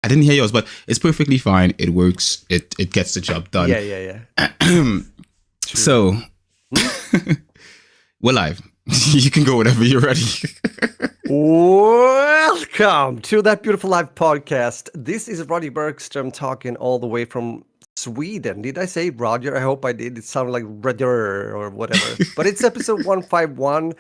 I didn't hear yours, but it's perfectly fine. It works. It gets the job done. Yeah. So, we're live. You can go whenever you're ready. Welcome to that beautiful live podcast. This is Roddy Bergström talking all the way from Sweden. Did I say Roger? I hope I did. It sounded like Roger or whatever. But it's episode 151,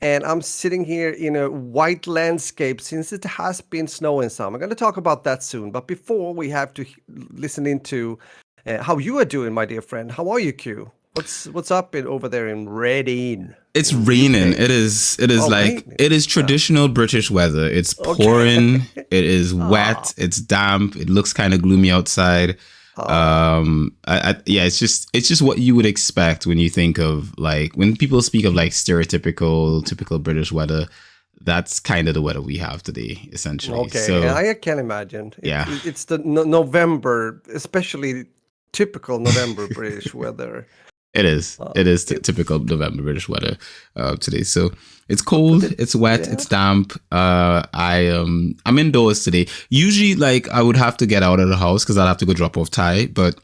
and I'm sitting here in a white landscape since it has been snowing some. I'm going to talk about that soon. But before, we have to listen into how you are doing, my dear friend. How are you, Q? What's up over there in Reading? It's raining. It is raining. It is traditional British weather. It's pouring. It is wet. It's damp. It looks kind of gloomy outside. It's just what you would expect when you think of, like, when people speak of like typical British weather. That's kind of the weather we have today, essentially. Okay, so I can imagine. It's the November, especially typical November British weather. It is. Typical November British weather today. So it's cold, it's wet, it's damp. I'm indoors today. Usually, like, I would have to get out of the house because I'll have to go drop off Ty. But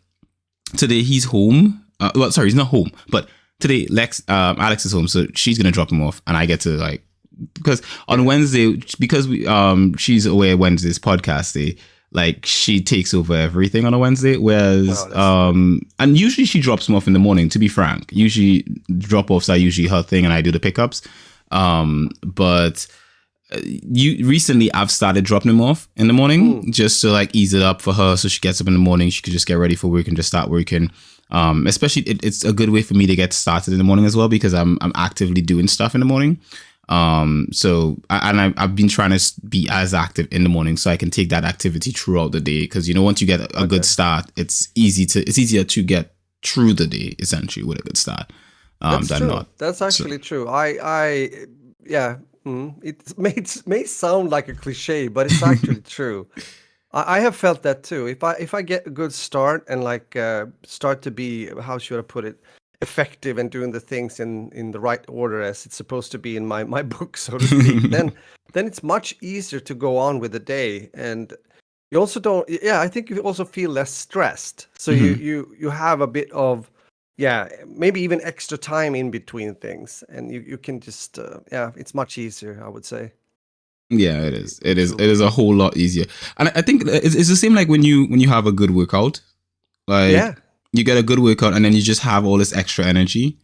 today he's home. He's not home. But today Alex is home, so she's gonna drop him off, and I get to, like, because on Wednesday, because she's away Wednesday's podcast day. Like, she takes over everything on a Wednesday, whereas and usually she drops them off in the morning, to be frank. Usually drop-offs are usually her thing and I do the pickups. But recently I've started dropping them off in the morning just to, like, ease it up for her, so she gets up in the morning, she could just get ready for work and just start working. Especially it's a good way for me to get started in the morning as well, because I'm actively doing stuff in the morning. I've been trying to be as active in the morning so I can take that activity throughout the day, because, once you get a good start, it's easier to get through the day essentially with a good start. That's true. That's actually true. It may sound like a cliche, but it's actually true. I have felt that too. If I get a good start and, like, start to be, how should I put it, effective and doing the things in the right order as it's supposed to be in my book, so to speak, then it's much easier to go on with the day. And you also don't, I think you also feel less stressed. So you have a bit of, maybe even extra time in between things, and you can just, it's much easier, I would say. Yeah, it is. It is a whole lot easier. And I think it's the same like when you have a good workout, like, you get a good workout and then you just have all this extra energy,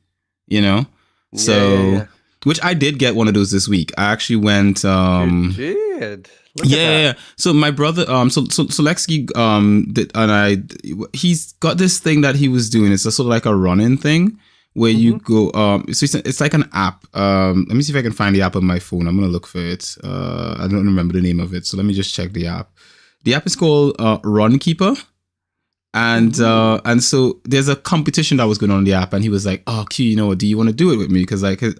So, which I did get one of those this week. I actually went. You did. Yeah. So my brother, so Lexi, he's got this thing that he was doing. It's a sort of like a running thing where you go. So it's like an app. Let me see if I can find the app on my phone. I'm gonna look for it. I don't remember the name of it, so let me just check the app. The app is called Runkeeper. And so there's a competition that was going on in the app, and he was like, "Oh, Q, do you want to do it with me?" Because, like, he's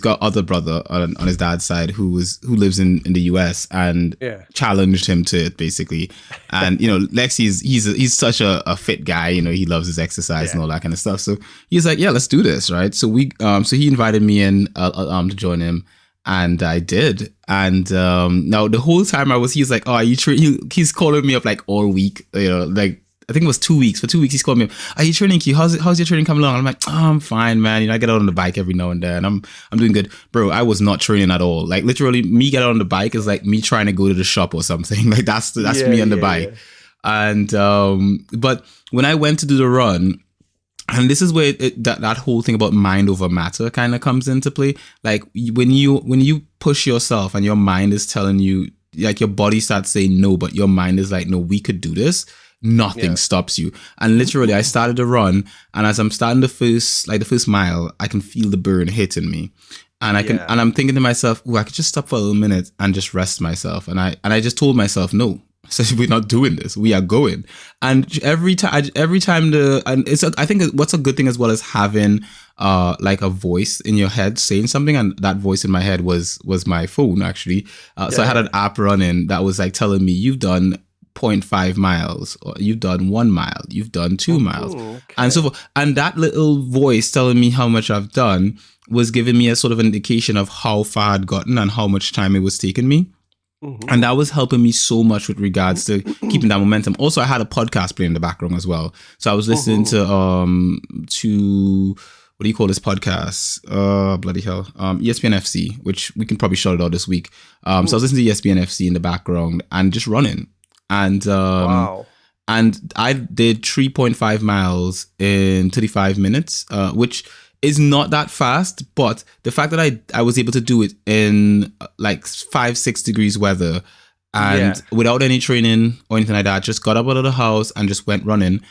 got other brother on his dad's side who lives in the US, and challenged him to it basically. And Lexi he's such a fit guy. He loves his exercise and all that kind of stuff. So he's like, "Yeah, let's do this, right?" So so he invited me in to join him. And I did. And now the whole time he's like, "Oh, are you training?" He's calling me up like all week. Like, I think it was 2 weeks. For 2 weeks, he's called me up. "Are you training, Q? How's your training coming along?" I'm like, "Oh, I'm fine, man. I get out on the bike every now and then. I'm doing good." Bro, I was not training at all. Like, literally, me get out on the bike is like me trying to go to the shop or something. Like, that's me on the bike. Yeah. And but when I went to do the run, and this is where that whole thing about mind over matter kind of comes into play. Like, when you push yourself and your mind is telling you, like, your body starts saying no, but your mind is like, "No, we could do this." Nothing stops you. And literally, I started to run, and as I'm starting the first mile, I can feel the burn hitting me, and and I'm thinking to myself, "Oh, I could just stop for a little minute and just rest myself." And I just told myself, "No." I said, "We're not doing this. We are going." And every time I think what's a good thing as well is having like a voice in your head saying something, and that voice in my head was my phone actually. So I had an app running that was like telling me, "You've done 0.5 miles, or you've done 1 mile, you've done 2 miles," and so forth. And that little voice telling me how much I've done was giving me a sort of indication of how far I'd gotten and how much time it was taking me. And that was helping me so much with regards to keeping that momentum. Also, I had a podcast playing in the background as well. So I was listening to what do you call this podcast? Bloody hell. ESPN FC, which we can probably shout it out this week. So I was listening to ESPN FC in the background and just running. And Wow. and I did 3.5 miles in 35 minutes, which is not that fast, but the fact that I was able to do it in like 5-6 degrees weather and without any training or anything like that, just got up out of the house and just went running.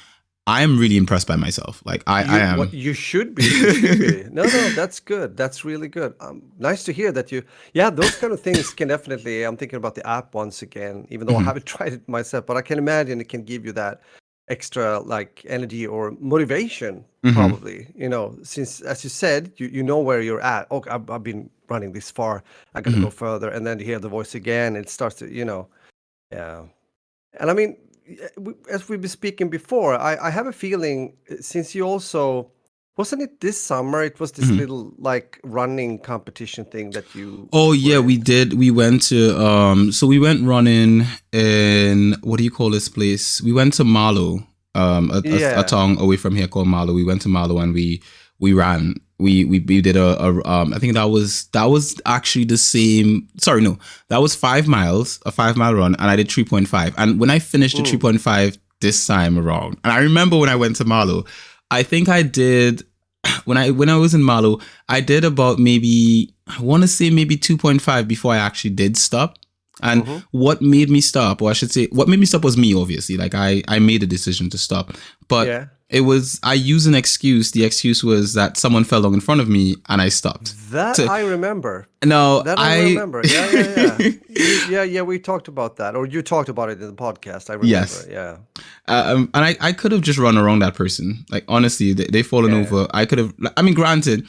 I am really impressed by myself. Like I am. You should be. You should be. No, that's good. That's really good. Nice to hear that you. Yeah, those kind of things can definitely. I'm thinking about the app once again, even though I haven't tried it myself, but I can imagine it can give you that extra like energy or motivation, probably. You know, since as you said, you know where you're at. Oh, I've been running this far. I got to go further, and then you hear the voice again. It starts to, yeah. And I mean, as we've been speaking before, I have a feeling since you also wasn't it this summer? It was this little like running competition thing that you. Oh yeah, we did. We went to so we went running in what do you call this place? We went to Marlow, a town away from here called Marlow. We went to Marlow and we ran. We did I think that was actually the same. Sorry, no, that was 5 miles, a 5 mile run, and I did 3.5. And when I finished the 3.5 this time around, and I remember when I went to Marlow, I think I did when I was in Marlow, I did about maybe I want to say maybe 2.5 before I actually did stop. And what made me stop, or I should say, what made me stop was me, obviously. Like I made a decision to stop, but it was, I used an excuse. The excuse was that someone fell down in front of me and I stopped. I remember. No, that I remember. Yeah. We talked about that, or you talked about it in the podcast. I remember. Yes. Yeah. And I could have just run around that person. Like, honestly, they fallen over. I could have, I mean, granted,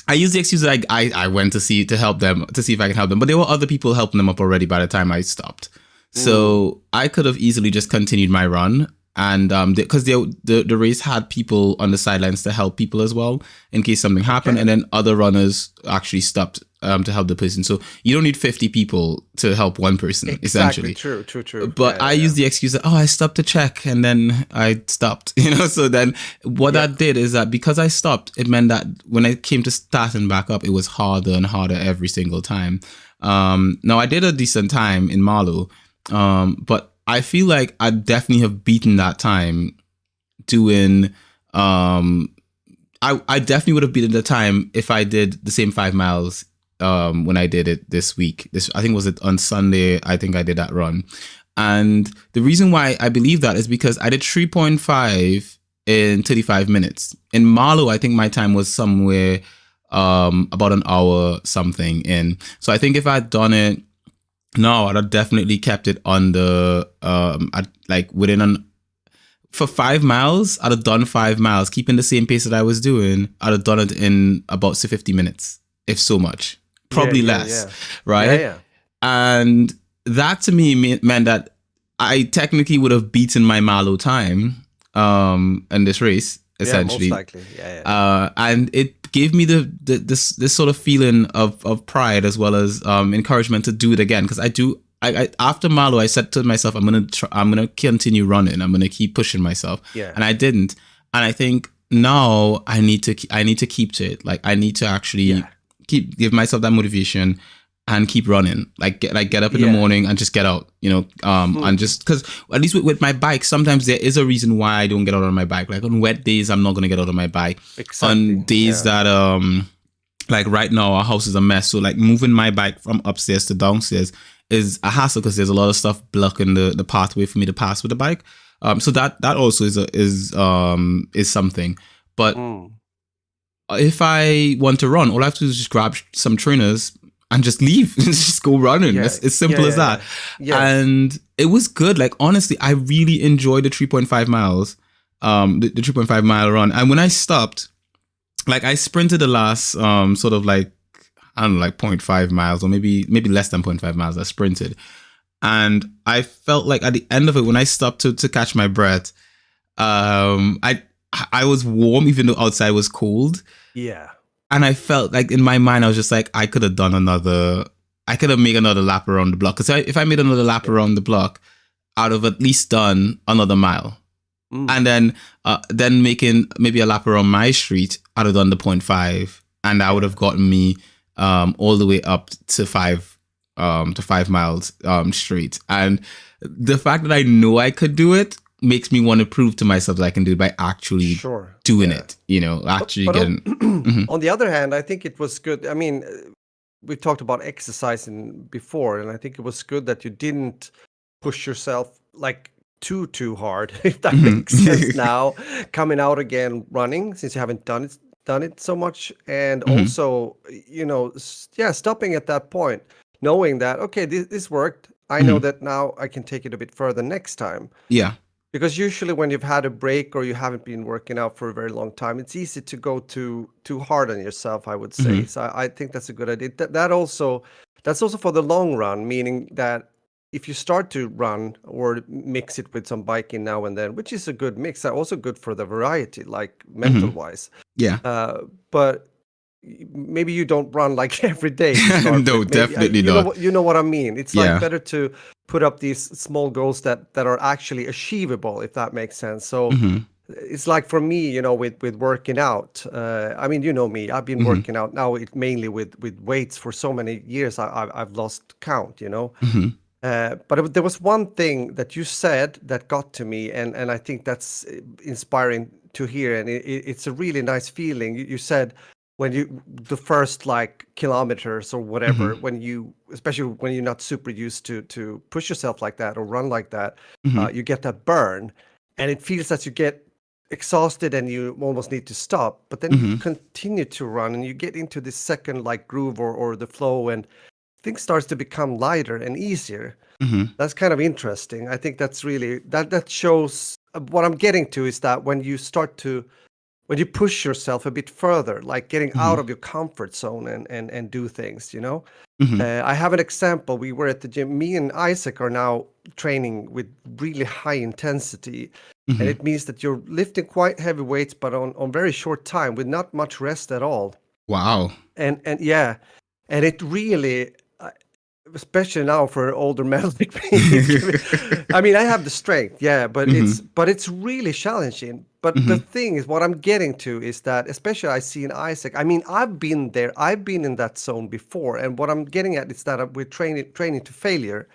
I used the excuse that I went to help them, to see if I can help them. But there were other people helping them up already by the time I stopped. So I could have easily just continued my run. And because the race had people on the sidelines to help people as well, in case something happened. And then other runners actually stopped to help the person. So you don't need 50 people to help one person, essentially. True. But I used the excuse that, I stopped to check and then I stopped, So then what that did is that because I stopped, it meant that when I came to starting back up, it was harder and harder every single time. Now I did a decent time in Marlow, but I feel like I definitely have beaten that time doing, I definitely would have beaten the time if I did the same 5 miles when I did it this week. I think was it on Sunday. I think I did that run. And the reason why I believe that is because I did 3.5 in 35 minutes. In Marlow, I think my time was somewhere about an hour something in. So I think if I'd done it, no, I'd have definitely kept it on the for 5 miles, I'd have done 5 miles, keeping the same pace that I was doing. I'd have done it in about say 50 minutes, if so much, probably less, right? Yeah. And that to me meant that I technically would have beaten my Marlow time in this race, essentially. Yeah, most likely. And it gave me this sort of feeling of pride as well as encouragement to do it again, because I after Marlow I said to myself I'm gonna continue running, I'm gonna keep pushing myself, and I didn't. And I think now I need to keep to it. Like I need to actually give myself that motivation and keep running. Like get up in the morning and just get out, and just because at least with my bike, sometimes there is a reason why I don't get out on my bike. Like on wet days, I'm not going to get out on my bike. Exactly. On days that, like right now, our house is a mess. So like moving my bike from upstairs to downstairs is a hassle because there's a lot of stuff blocking the pathway for me to pass with the bike. So that also is something. But if I want to run, all I have to do is just grab some trainers and just leave, just go running. It's simple as that. Yeah. And it was good. Like, honestly, I really enjoyed the 3.5 miles, the 3.5 mile run. And when I stopped, like I sprinted the last sort of like, I don't know, like 0.5 miles or maybe less than 0.5 miles. I sprinted. And I felt like at the end of it, when I stopped to catch my breath, I was warm even though outside was cold. Yeah. And I felt like in my mind, I was just like, I could have done another I could have made another lap around the block. Because if I made another lap around the block, I'd have at least done another mile. And then making maybe a lap around my street, I'd have done the 0.5, and that would have gotten me all the way up to 5 miles straight. And the fact that I know I could do it makes me want to prove to myself that I can do it by actually doing it. Actually getting. On the other hand, I think it was good. I mean, we talked about exercising before, and I think it was good that you didn't push yourself like too hard, if that makes sense. Now coming out again running, since you haven't done it so much, and also stopping at that point, knowing that okay, this worked. I know that now I can take it a bit further next time. Yeah. Because usually when you've had a break or you haven't been working out for a very long time, it's easy to go too hard on yourself, I would say. So I think that's a good idea. That's also for the long run, meaning that if you start to run or mix it with some biking now and then, which is a good mix, also good for the variety, like mental wise. Yeah. But maybe you don't run like every day. No, definitely not. You know what I mean? It's like better to put up these small goals that are actually achievable, if that makes sense. So it's like for me, with working out. I mean, you know me. I've been working out now. Mainly with weights for so many years. I've lost count. But there was one thing that you said that got to me, and I think that's inspiring to hear, and it's a really nice feeling. You said the first like kilometers or whatever, especially when you're not super used to push yourself like that or run like that, you get that burn, and it feels that you get exhausted and you almost need to stop, but then you continue to run and you get into this second like groove or the flow, and things starts to become lighter and easier. That's kind of interesting. I think that's really that shows what I'm getting to is that when you push yourself a bit further, like getting out of your comfort zone and do things, I have an example. We were at the gym. Me and Isaac are now training with really high intensity, and it means that you're lifting quite heavy weights, but on very short time with not much rest at all. Wow. And it really, especially now for older men like me. I mean, I have the strength, but it's really challenging. But the thing is, what I'm getting to is that, especially I see in Isaac. I mean, I've been there. I've been in that zone before, and what I'm getting at is that we're training to failure.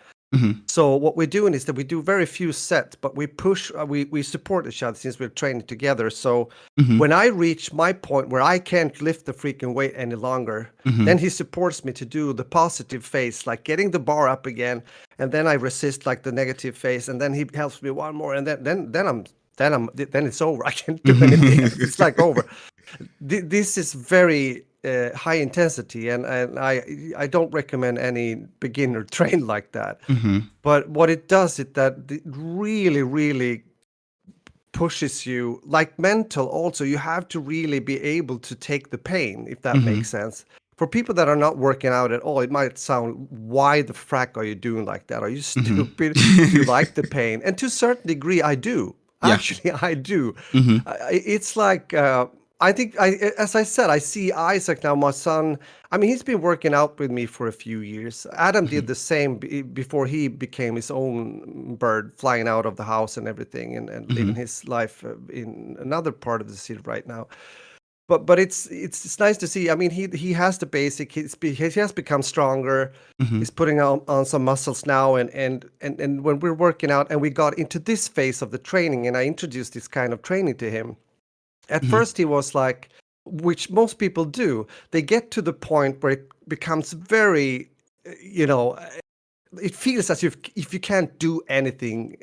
So what we're doing is that we do very few sets, but we push, we support each other since we're training together. So when I reach my point where I can't lift the freaking weight any longer, then he supports me to do the positive phase, like getting the bar up again, and then I resist like the negative phase, and then he helps me one more, and then it's over. I can't do anything. It's like over. This is very high intensity, and I don't recommend any beginner train like that. But what it does is that it really pushes you, like mental also. You have to really be able to take the pain, if that makes sense. For people that are not working out at all, it might sound, why the frack are you doing like that? Are you stupid? Do you like the pain? And to a certain degree, I do. Actually, I do. It's like, I think, as I said, I see Isaac now, my son. I mean, he's been working out with me for a few years. Adam did the same before he became his own bird, flying out of the house and everything, and living his life in another part of the city right now. But it's nice to see. I mean, he has the basic. He has become stronger. He's putting on some muscles now, and when we're working out, and we got into this phase of the training, and I introduced this kind of training to him. At first, he was like, which most people do. They get to the point where it becomes very, it feels as if you can't do anything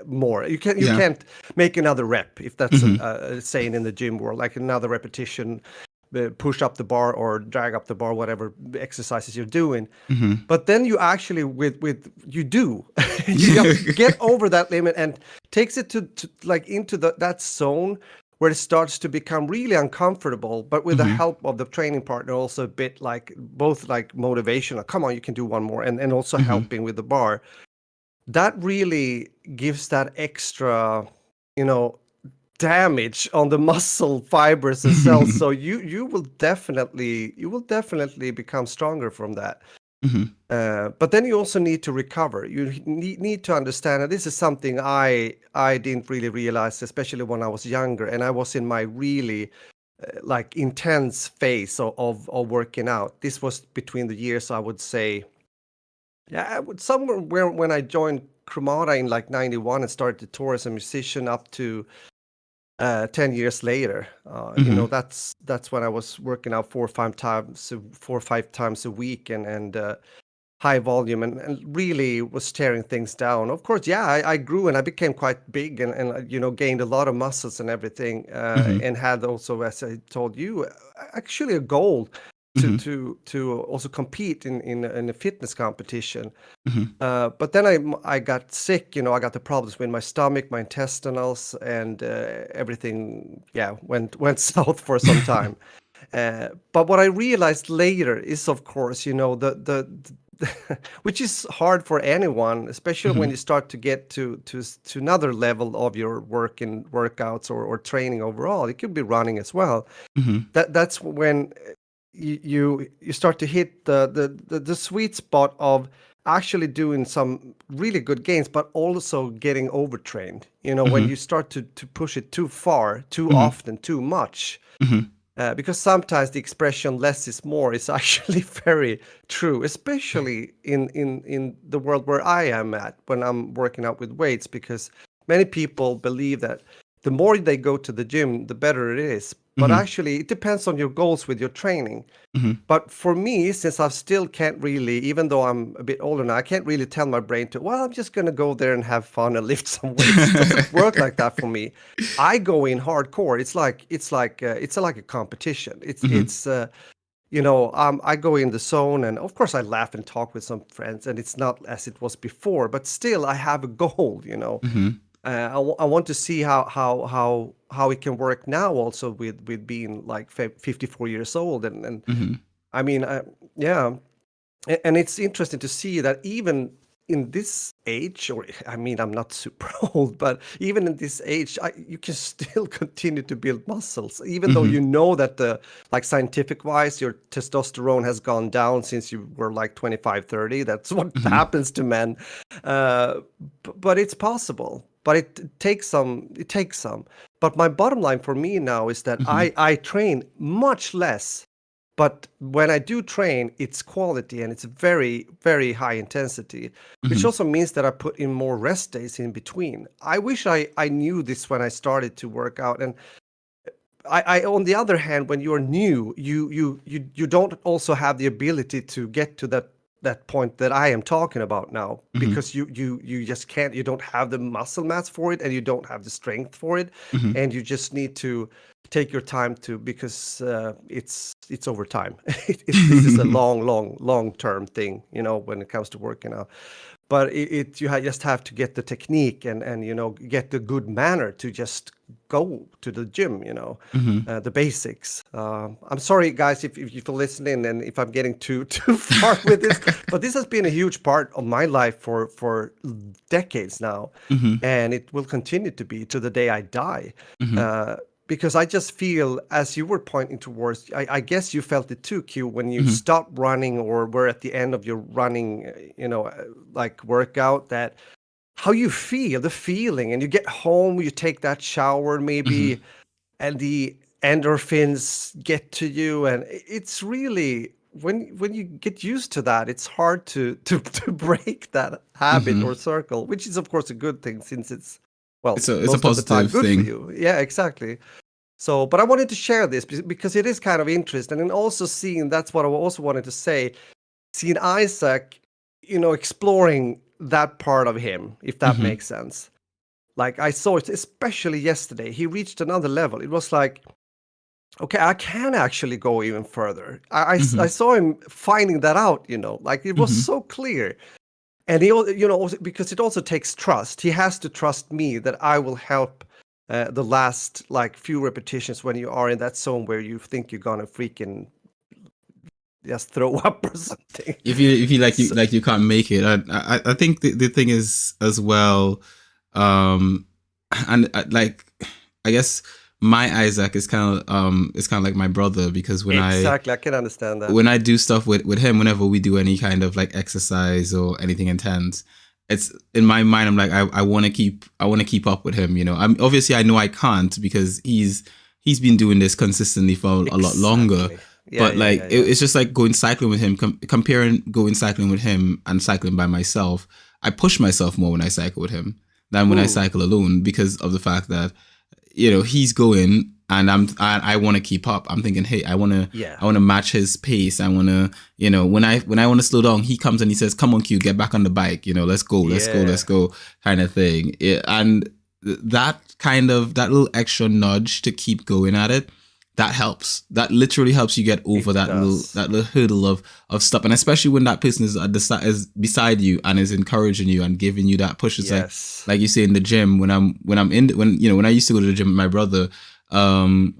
more. You can't make another rep, if that's a saying in the gym world, like another repetition, push up the bar or drag up the bar, whatever exercises you're doing. But then you actually you do you get over that limit, and takes it to like into that zone where it starts to become really uncomfortable, but with the help of the training partner, also a bit like both like motivation, like, come on, you can do one more, and also helping with the bar. That really gives that extra, damage on the muscle fibers and cells. So you will definitely become stronger from that. But then you also need to recover. You need to understand that this is something I didn't really realize, especially when I was younger, and I was in my really like intense phase of working out. This was between the years, I would say, yeah, I would somewhere where when I joined Cremata in like '91 and started to tour as a musician up to 10 years later. You know, that's when I was working out 4 or 5 times a week and high volume and really was tearing things down. Of course, yeah, I grew and I became quite big and you know, gained a lot of muscles and everything, and had also, as I told you, actually a goal to also compete in a fitness competition. But then I got sick, you know, I got the problems with my stomach, my intestinals, and everything, yeah, went south for some time. But what I realized later is, of course, you know, the which is hard for anyone, especially when you start to get to another level of your work and workouts or training overall. It could be running as well. That's when you start to hit the sweet spot of actually doing some really good gains, but also getting overtrained. You know, when you start to push it too far, too often, too much. Because sometimes the expression "less is more" is actually very true, especially in the world where I am at when I'm working out with weights. Because many people believe that the more they go to the gym, the better it is. But actually, it depends on your goals with your training. But for me, since I still can't really, even though I'm a bit older now, I can't really tell my brain to, well, I'm just going to go there and have fun and lift some weights. It doesn't work like that for me. I go in hardcore. It's like a competition. You know, I go in the zone, and of course I laugh and talk with some friends, and it's not as it was before, but still I have a goal, you know. I want to see how it can work now also with being like 54 years old and I mean yeah, and it's interesting to see that even in this age, or I mean, I'm not super old, but even in this age, you can still continue to build muscles, even though you know that the like scientific wise, your testosterone has gone down since you were like 25, 30. That's what happens to men. But it's possible. But it takes some. It takes some. But my bottom line for me now is that I train much less, but when I do train, it's quality and it's very, very high intensity, which also means that I put in more rest days in between. I wish I knew this when I started to work out. And I on the other hand, when you're new, you don't also have the ability to get to that point that I am talking about now, because you just can't, you don't have the muscle mass for it and you don't have the strength for it, and you just need to take your time to, because it's over time. This is a long term thing, you know, when it comes to working out. But just have to get the technique and you know, get the good manner to just go to the gym, you know, the basics. I'm sorry guys if you're listening and if I'm getting too far with this, but this has been a huge part of my life for decades now, and it will continue to be to the day I die. Because I just feel, as you were pointing towards, I guess you felt it too, Q, when you stopped running or were at the end of your running, you know, like workout, that how you feel, the feeling, and you get home, you take that shower maybe, and the endorphins get to you, and it's really, when you get used to that, it's hard to break that habit or circle, which is of course a good thing, since it's, well, it's a most of the time positive good thing. for you. Yeah, exactly. So, but I wanted to share this because it is kind of interesting, and also seeing, that's what I also wanted to say, seeing Isaac, you know, exploring that part of him, if that makes sense. Like I saw it, especially yesterday, he reached another level. It was like, okay, I can actually go even further. I saw him finding that out, you know, like it was so clear. And he, you know, because it also takes trust. He has to trust me that I will help the last like few repetitions when you are in that zone where you think you're gonna freaking just throw up or something. If you like you can't make it. I think the thing is as well, and like I guess my Isaac is kind of like my brother, because Exactly, I can understand that. when I do stuff with him, whenever we do any kind of like exercise or anything intense, it's in my mind, I'm like, I want to keep up with him. You know, I'm obviously, I know I can't, because he's been doing this consistently for a lot longer. Exactly. Yeah, But yeah, like, yeah, yeah. it's just like going cycling with him, comparing going cycling with him and cycling by myself. I push myself more when I cycle with him than when I Mm, cycle alone, because of the fact that, you know, he's going and I want to keep up. I'm thinking, hey, yeah. I want to match his pace. I want to, you know, when I want to slow down, he comes and he says, come on, Q, get back on the bike, you know, let's go, Yeah. kind of thing. And that little extra nudge to keep going at it, that helps. That literally helps you get over It does. that little hurdle of stuff. And especially when that person is beside you and is encouraging you and giving you that push. It's Yes. like you say in the gym, when I used to go to the gym with my brother, um,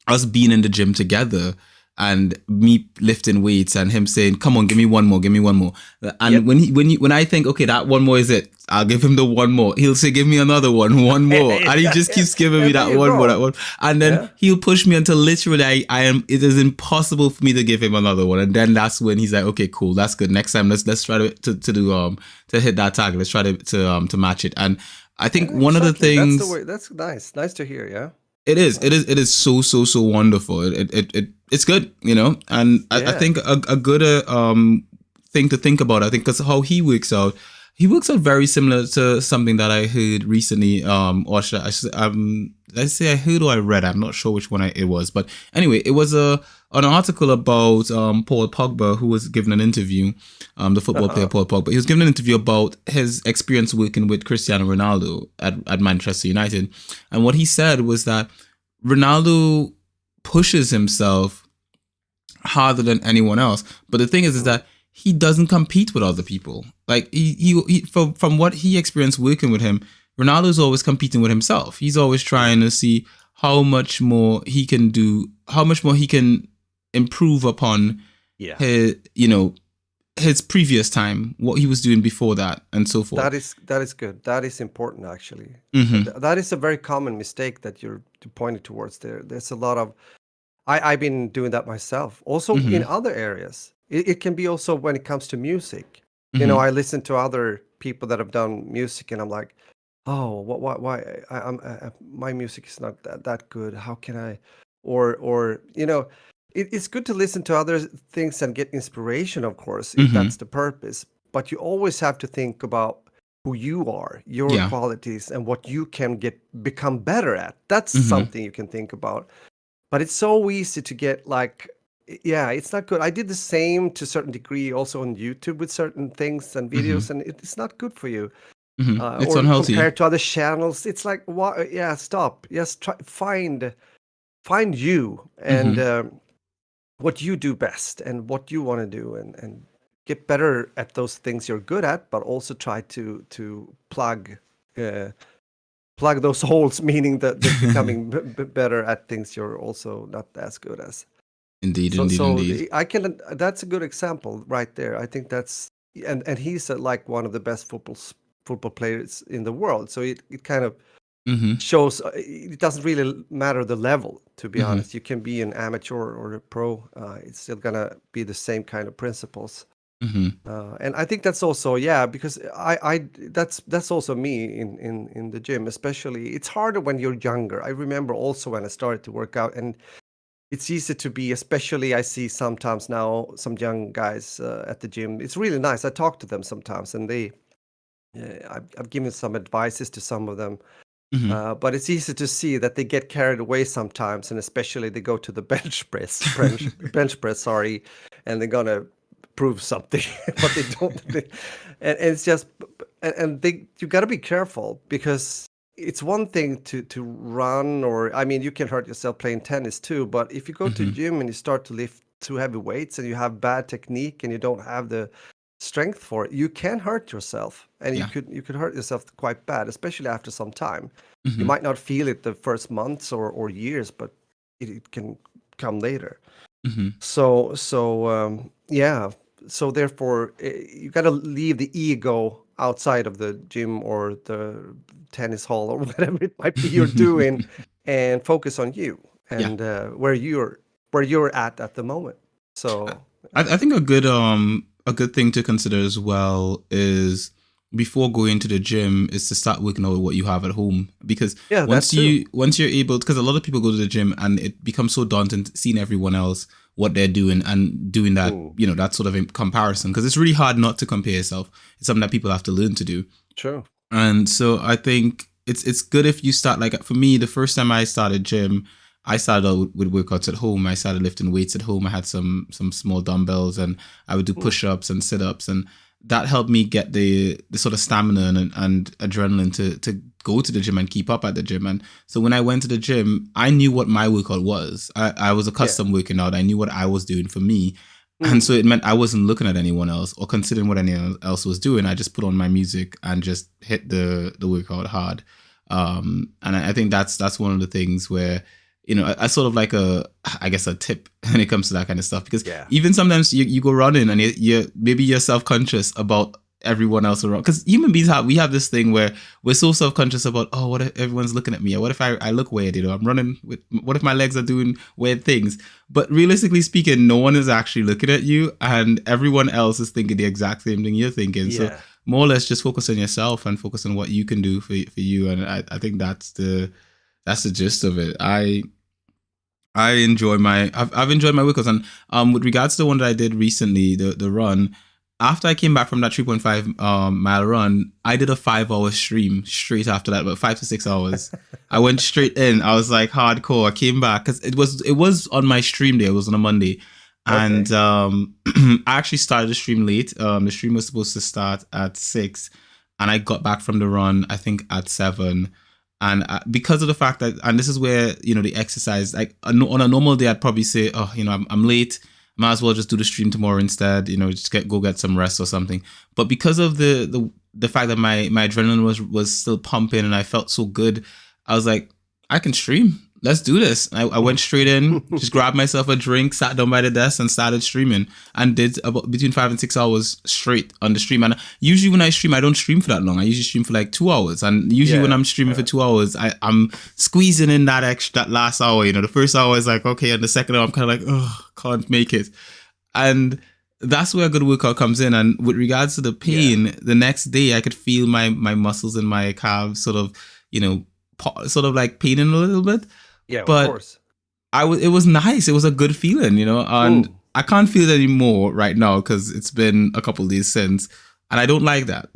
us being in the gym together and me lifting weights and him saying, come on, give me one more. And Yep. when I think, okay, that one more is it, I'll give him the one more. He'll say, give me another one more. And he Yeah, just yeah. keeps giving Yeah, me there that you one more, go. that one. And then Yeah. he'll push me until literally it is impossible for me to give him another one. And then that's when he's like, okay, cool, that's good. Next time let's try to do to hit that target. Let's try to match it. And I think Yeah, one of the exactly. That's the things, way. That's nice. Nice to hear, yeah. it is so wonderful. It's good, you know. And I Yeah. think a good thing to think about, I think, because how he works out very similar to something that I heard recently, or let's say I heard or I read, I'm not sure which one it was, but anyway, it was an article about Paul Pogba, who was given an interview, the football player Uh-huh. Paul Pogba. He was given an interview about his experience working with Cristiano Ronaldo at Manchester United. And what he said was that Ronaldo pushes himself harder than anyone else. But the thing is Mm. that he doesn't compete with other people. Like from what he experienced working with him, Ronaldo's always competing with himself. He's always trying Yeah. to see how much more he can do, how much more he can improve upon Yeah. his, his previous time, what he was doing before that, and so forth. That is good. That is important actually. Mm-hmm. That is a very common mistake that you're pointing towards there. There's a lot of I've been doing that myself. Also in Mm-hmm. other areas. It can be also when it comes to music. You know, Mm-hmm. I listen to other people that have done music and I'm like, oh, why my music is not that good. How can I or it's good to listen to other things and get inspiration, of course, if Mm-hmm. that's the purpose. But you always have to think about who you are, your Yeah. qualities, and what you can become better at. That's Mm-hmm. something you can think about. But it's so easy to get like, yeah, it's not good. I did the same to a certain degree also on YouTube with certain things and Mm-hmm. videos, and it's not good for you. Mm-hmm. It's Or unhealthy. compared to other channels, it's like, what? Yeah, stop. Yes, try find you and Mm-hmm. what you do best and what you want to do, and get better at those things you're good at, but also try to uh, plug those holes, meaning that becoming better at things you're also not as good as. Indeed, So indeed, so indeed. I can that's a good example right there. I think that's and he's like one of the best football players in the world. So it kind of Mm-hmm. shows it doesn't really matter the level, to be Mm-hmm. honest. You can be an amateur or a pro. It's still gonna be the same kind of principles. Mm-hmm. And I think that's also, yeah, because that's also me in the gym, especially. It's harder when you're younger. I remember also when I started to work out, and it's easy to be, especially I see sometimes now some young guys at the gym. It's really nice. I talk to them sometimes, and I've given some advices to some of them. Mm-hmm. But it's easy to see that they get carried away sometimes, and especially they go to the bench press, sorry, and they're gonna prove something, but they don't. And it's just, and they you got to be careful because it's one thing to run, or I mean, you can hurt yourself playing tennis too. But if you go to Mm-hmm. gym and you start to lift too heavy weights and you have bad technique and you don't have the strength for it, you can hurt yourself, and Yeah. you could hurt yourself quite bad, especially after some time. You Mm-hmm. might not feel it the first months or years, but it can come later. Mm-hmm. Yeah. So therefore, you got to leave the ego outside of the gym or the tennis hall or whatever it might be you're doing, and focus on you Yeah. and where you're at the moment. So I think a good thing to consider as well is before going to the gym is to start working out with what you have at home, because yeah, that too. once you're able, because a lot of people go to the gym and it becomes so daunting seeing everyone else what they're doing and doing that, Mm, that sort of comparison, because it's really hard not to compare yourself. It's something that people have to learn to do. true. And so I think it's good if you start, like, for me, the first time I started gym, I started out with workouts at home. I started lifting weights at home. I had some small dumbbells, and I would do Mm, push-ups and sit-ups, and that helped me get the sort of stamina and adrenaline to go to the gym and keep up at the gym. And so when I went to the gym, I knew what my workout was. I was yeah. accustomed working out. I knew what I was doing for me. And Mm, so it meant I wasn't looking at anyone else or considering what anyone else was doing. I just put on my music and just hit the workout hard. And I think that's one of the things where, I sort of like I guess a tip when it comes to that kind of stuff, because yeah. even sometimes you go running and maybe you're self-conscious about everyone else around, because human beings have this thing where we're so self-conscious about, oh, what if everyone's looking at me, or what if I look weird, I'm running with, what if my legs are doing weird things. But realistically speaking, no one is actually looking at you, and everyone else is thinking the exact same thing you're thinking. So Yeah. more or less just focus on yourself and focus on what you can do for you. And I think that's the gist of it. I've enjoyed my workouts. And with regards to the one that I did recently, the run, after I came back from that 3.5 mile run, I did a 5 hour stream straight after that, about 5 to 6 hours. I went straight in. I was like hardcore. I came back because it was on my stream day. It was on a Monday. Okay. And I actually started the stream late. The stream was supposed to start at 6, and I got back from the run, I think, at 7. And because of the fact that, and this is where, the exercise, like on a normal day, I'd probably say, oh, I'm late. Might as well just do the stream tomorrow instead. Just go get some rest or something. But because of the fact that my adrenaline was still pumping and I felt so good, I was like, I can stream. Let's do this. I went straight in, just grabbed myself a drink, sat down by the desk, and started streaming, and did about between 5 and 6 hours straight on the stream. And usually when I stream, I don't stream for that long. I usually stream for like 2 hours. And usually when Yeah. I'm streaming for 2 hours, I'm squeezing in that last hour. The first hour is like, okay, and the second hour I'm kind of like, oh, can't make it. And that's where a good workout comes in. And with regards to the Yeah. pain, the next day I could feel my muscles and my calves sort of, sort of like paining a little bit. Yeah, of But course. it was nice. It was a good feeling, and Mm. I can't feel it anymore right now because it's been a couple of days since, and I don't like that.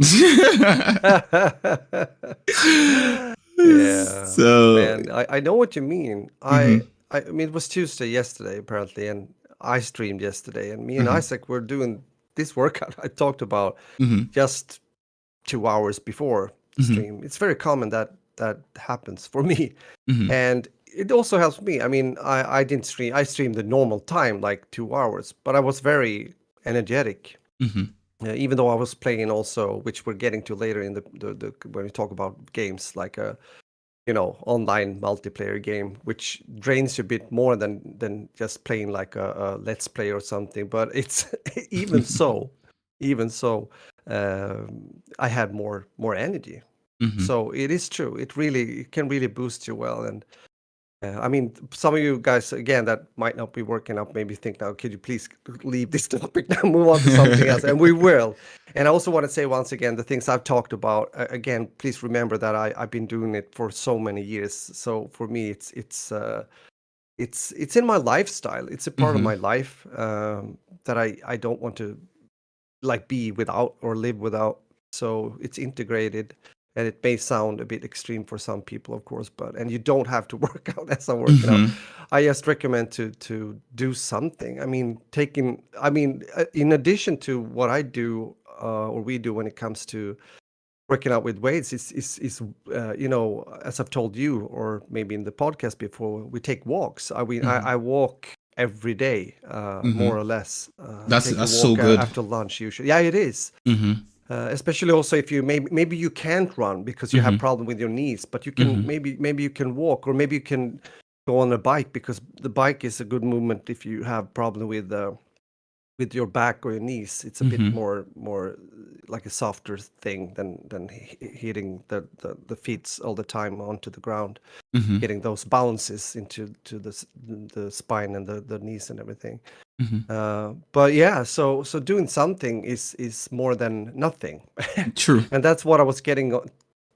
Yeah, So, man, I know what you mean. mhm, I mean, it was Tuesday yesterday, apparently, and I streamed yesterday, and me and mhm, Isaac were doing this workout I talked about mhm, just 2 hours before the mhm, stream. It's very common that that happens for me, mhm, and it also helps me. I mean, I didn't stream. I streamed the normal time, like 2 hours, but I was very energetic. mhm, Even though I was playing also, which we're getting to later in the when we talk about games, like a online multiplayer game, which drains you a bit more than just playing like a let's play or something. But it's even so, I had more energy. mhm, So it is true. It can really boost you well. And I mean, some of you guys again that might not be working out maybe think now, could you please leave this topic now, move on to something else, and we will. And I also want to say once again the things I've talked about. Again, please remember that I've been doing it for so many years. So for me, it's in my lifestyle. It's a part of mhm, my life that I don't want to like be without or live without. So it's integrated, and it may sound a bit extreme for some people, of course, but and you don't have to work out as I'm working out. mhm, I just recommend to do something. I mean, in addition to what I do or we do when it comes to working out with weights, as I've told you, or maybe in the podcast before, we take walks. I mean, mhm, I walk every day, more mhm. or less. That's Take a that's so walk good. after lunch usually. Yeah, it is. Mhm, Especially also if you maybe you can't run because you have mhm, problem with your knees, but you can mhm, maybe you can walk, or maybe you can go on a bike because the bike is a good movement if you have problem with with your back or your knees. It's a bit more like a softer thing than hitting the feet all the time onto the ground, getting those bounces into the spine and the knees and everything. But yeah, so doing something is more than nothing. True. And that's what I was getting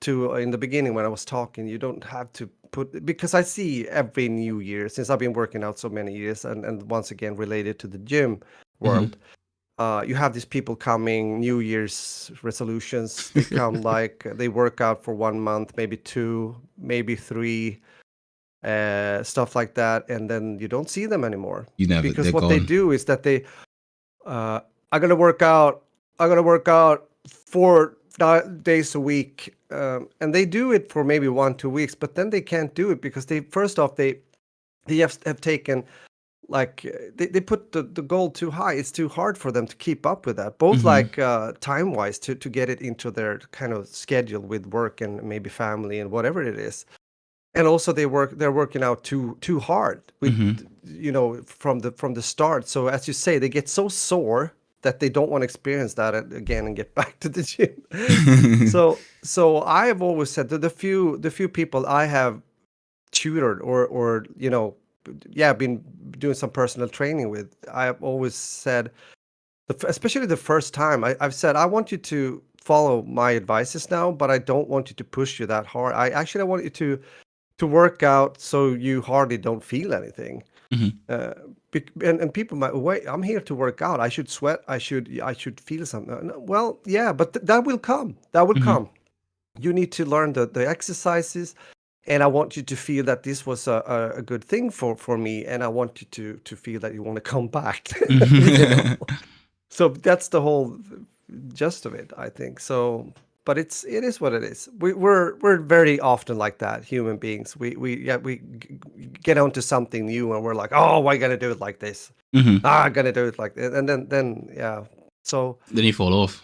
to in the beginning when I was talking. You don't have to put, because I see every new year, since I've been working out so many years, and once again related to the gym world, you have these people coming, New Year's resolutions. They come like they work out for 1 month, maybe 2, maybe 3, stuff like that, and then you don't see them anymore. Because They're what gone. they do is that they, I'm gonna work out. I'm gonna work out 4 days a week, and they do it for maybe 1-2 weeks, but then they can't do it because they, first off, they have taken, like, they put the goal too high. It's too hard for them to keep up with that, both like time wise to get it into their kind of schedule with work and maybe family and whatever it is. And also they're working out too hard with, from the start. So as you say, they get so sore that they don't want to experience that again and get back to the gym. So I have always said that the few people I have tutored or been doing some personal training with, I have always said, especially the first time, I've said, I want you to follow my advices now, but I don't want you to push you that hard. I want you to work out so you hardly don't feel anything. And people might, wait, I'm here to work out. I should sweat. I should feel something. No, well, yeah, but that will come. That will come. You need to learn the exercises, and I want you to feel that this was a good thing for me, and I want you to feel that you want to come back. So that's the whole gist of it, I think. So, but it is what it is. We're very often like that, human beings. We get onto something new and we're like, oh, I gotta do it like this. I gotta do it like this, and then yeah. So then you fall off.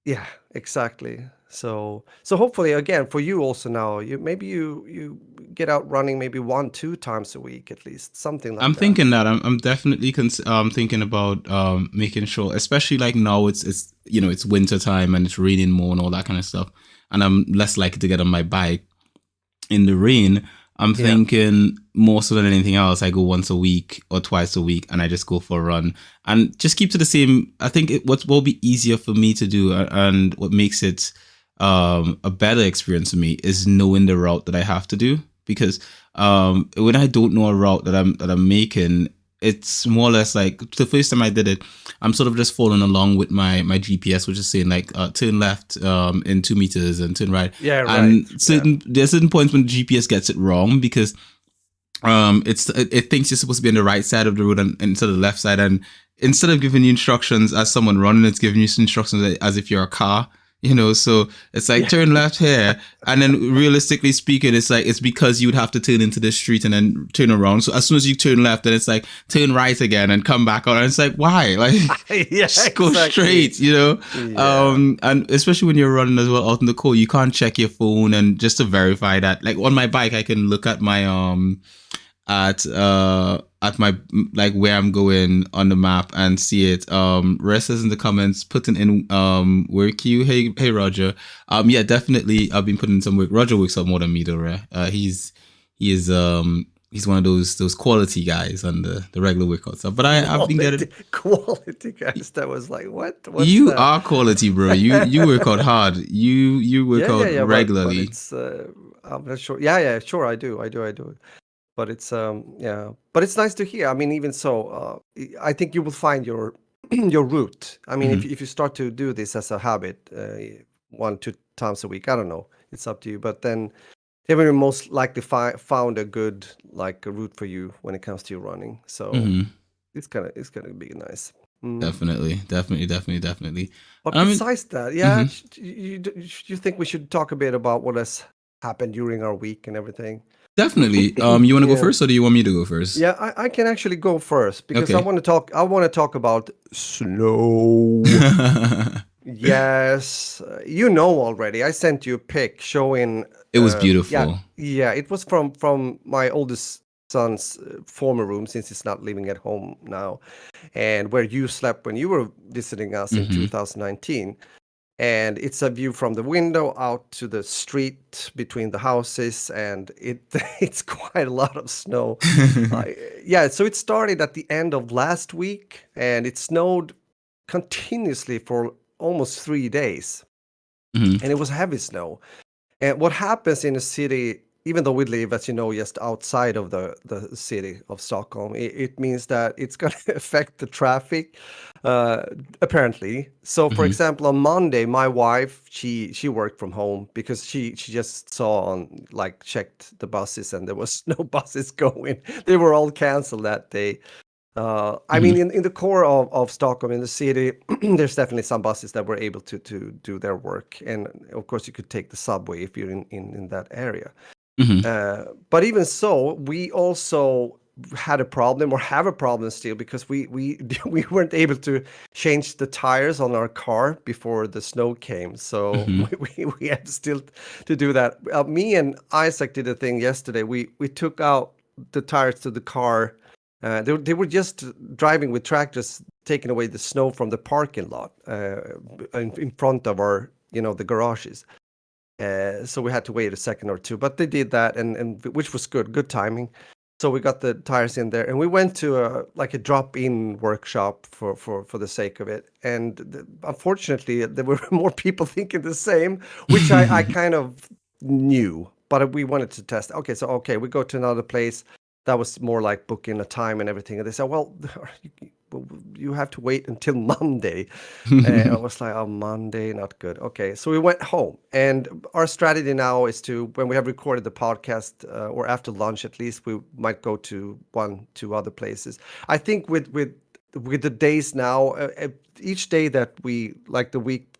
Yeah, exactly. So hopefully, again, for you also now, you get out running maybe 1-2 times a week at least, something like I'm that. thinking that I'm definitely thinking about making sure, especially like now it's it's winter time and it's raining more and all that kind of stuff, and I'm less likely to get on my bike in the rain. I'm thinking more so than anything else, I go once a week or twice a week and I just go for a run and just keep to the same. I think what will be easier for me to do and what makes it a better experience for me is knowing the route that I have to do, because when I don't know a route that I'm making, it's more or less like the first time I did it, I'm sort of just following along with my GPS, which is saying like turn left in 2 meters and turn right. Yeah, right. And there's certain points when the GPS gets it wrong, because it thinks you're supposed to be on the right side of the road and instead of the left side, and instead of giving you instructions as someone running, it's giving you instructions as if you're a car. So it's like turn left here, and then realistically speaking, it's like it's because you would have to turn into the street and then turn around. So as soon as you turn left, then it's like turn right again and come back on. And it's like, why? Like just go straight, Yeah. And especially when you're running as well out in the cold, you can't check your phone and just to verify that. Like on my bike, I can look at my at my like where I'm going on the map and see it. Rest is in the comments putting in work you. Hey Roger. Yeah, definitely I've been putting in some work. Roger works out more than me though, he's one of those quality guys on the regular workout stuff. But I've been getting quality guys. That was like, what? What's you that? are quality, bro. You work out hard. You work out regularly. But it's I'm not sure. Yeah, sure, I do. But it's but it's nice to hear. I mean, even so, I think you will find your your route. I mean, if you start to do this as a habit, 1-2 times a week, I don't know, it's up to you. But then they will most likely found a good like a route for you when it comes to your running. So it's gonna be nice. Definitely. But besides that, yeah, you think we should talk a bit about what has happened during our week and everything? Definitely. You want to go first, or do you want me to go first? Yeah, I can actually go first because I want to talk about snow. Yes, you know already. I sent you a pic showing. It was beautiful. Yeah, it was from my oldest son's former room, since he's not living at home now, and where you slept when you were visiting us in 2019. And it's a view from the window out to the street between the houses, and it's quite a lot of snow. Yeah, so it started at the end of last week, and it snowed continuously for almost 3 days, and it was heavy snow. And what happens in a city, even though we live, as you know, just outside of the city of Stockholm, it means that it's going to affect the traffic, apparently. So, for example, on Monday, my wife, she worked from home because she just saw on, like, checked the buses, and there was no buses going. They were all canceled that day. I mean, in the core of Stockholm, in the city, there's definitely some buses that were able to do their work. And of course, you could take the subway if you're in that area. But even so, we also had a problem, or have a problem still, because we we weren't able to change the tires on our car before the snow came. So we had still to do that. Me and Isaac did a thing yesterday. We took out the tires to the car. They were just driving with tractors, taking away the snow from the parking lot in front of our, the garages. So we had to wait a second or two, but they did that, and which was good timing. So we got the tires in there, and we went to a drop-in workshop for the sake of it. And unfortunately, there were more people thinking the same, which I kind of knew, but we wanted to test. Okay, we go to another place. That was more like booking a time and everything. And they said, well, you have to wait until Monday. And I was like, oh, Monday, not good. Okay, so we went home. And our strategy now is to, when we have recorded the podcast, or after lunch at least, we might go to 1-2 other places. I think with the days now, each day that we, like, the week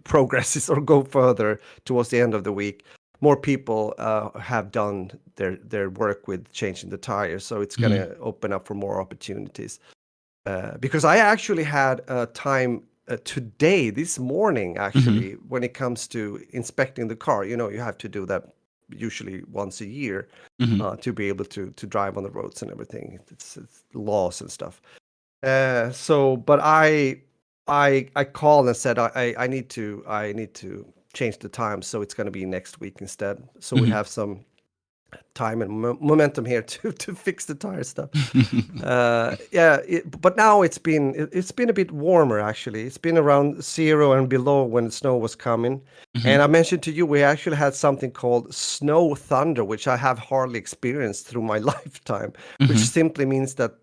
progresses or go further towards the end of the week, more people have done their work with changing the tires, so it's going to open up for more opportunities. Because I actually had time today, this morning, actually, when it comes to inspecting the car. You have to do that usually once a year to be able to drive on the roads and everything. It's laws and stuff. But I called and said I need to change the time, so it's going to be next week instead. So we have some time and momentum here to fix the tire stuff. But now it's been a bit warmer, actually. It's been around 0 and below when the snow was coming. And I mentioned to you, we actually had something called snow thunder, which I have hardly experienced through my lifetime, which simply means that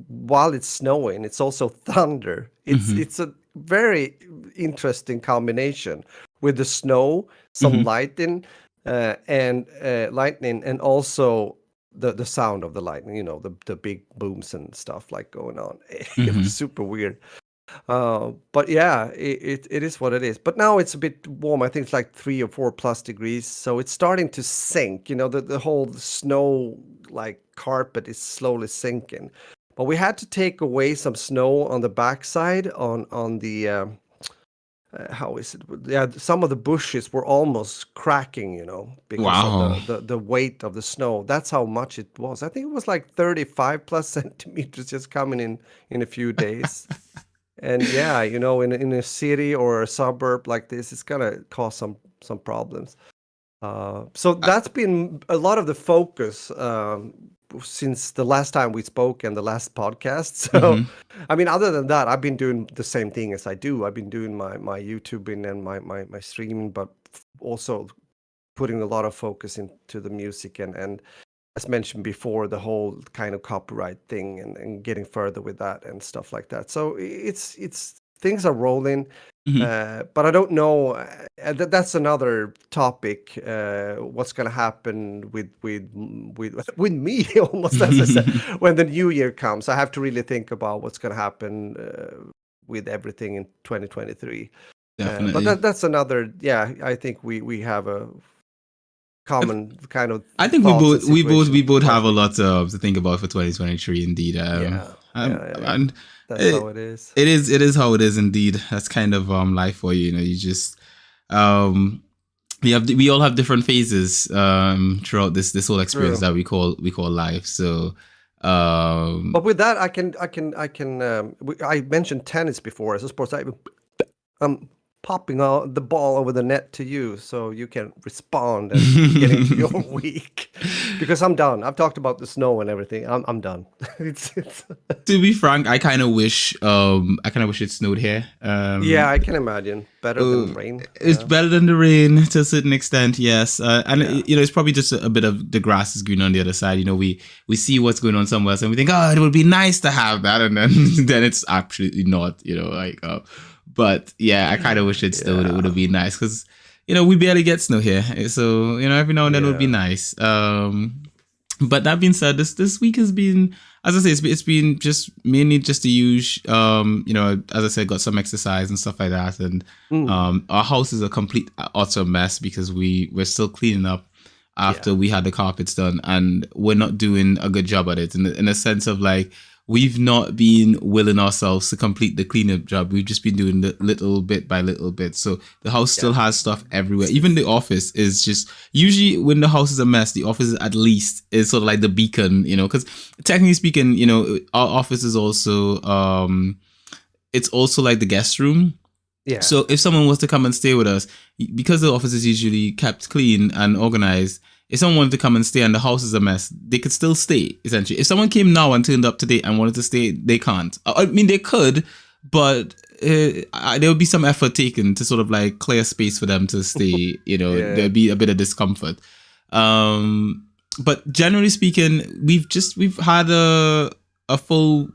while it's snowing, it's also thunder. It's a very interesting combination with the snow, some lightning, and also the sound of the lightning, the big booms and stuff like going on. It was super weird. But yeah, it is what it is. But now it's a bit warm. I think it's like 3 or 4 plus degrees. So it's starting to sink. The whole snow, like, carpet is slowly sinking. But we had to take away some snow on the backside on the how is it? Yeah, some of the bushes were almost cracking, because of the weight of the snow. That's how much it was. I think it was like 35 plus centimeters just coming in a few days. And yeah, in a city or a suburb like this, it's gonna cause some problems. So that's been a lot of the focus since the last time we spoke and the last podcast. So, I mean, other than that, I've been doing the same thing as I do. I've been doing my YouTubing and my streaming, but also putting a lot of focus into the music and as mentioned before, the whole kind of copyright thing and getting further with that and stuff like that. So it's things are rolling. But I don't know. That's another topic. What's going to happen with me, almost, as I said, when the new year comes? I have to really think about what's going to happen with everything in 2023. Definitely. But that's another. Yeah, I think we have a common kind of. I think we both have a lot to think about for 2023. Indeed. And that's how it is. It is how it is indeed. That's kind of life for you. You just we all have different phases throughout this whole experience True. that we call life. So But with that, I mentioned tennis before as a sport. I'm popping out the ball over the net to you so you can respond and get into your week because I'm done. I've talked about the snow and everything. I'm done. It's to be frank, I kind of wish it snowed here. yeah, I can imagine better than rain. It's Yeah. better than the rain to a certain extent, yes. And Yeah. it's probably just a bit of the grass is green on the other side. We see what's going on somewhere else, and we think, oh, it would be nice to have that, and then then it's absolutely not. But yeah, I kind of wish it snowed. It would have been nice because we barely get snow here, so every now and then it would be nice. But that being said, this week has been, as I say, it's been just mainly just to use, as I said, got some exercise and stuff like that, and our house is a complete utter mess because we're still cleaning up after we had the carpets done, and we're not doing a good job at it in a sense of like we've not been willing ourselves to complete the cleanup job. We've just been doing it little bit by little bit. So the house still has stuff everywhere. Even the office is just, usually when the house is a mess, the office at least is sort of like the beacon, because technically speaking, our office is also, it's also like the guest room. Yeah. So if someone was to come and stay with us, because the office is usually kept clean and organized, if someone wanted to come and stay and the house is a mess, they could still stay, essentially. If someone came now and turned up today and wanted to stay, they can't. I mean, they could, but there would be some effort taken to sort of like clear space for them to stay. There'd be a bit of discomfort. But generally speaking, we've had a full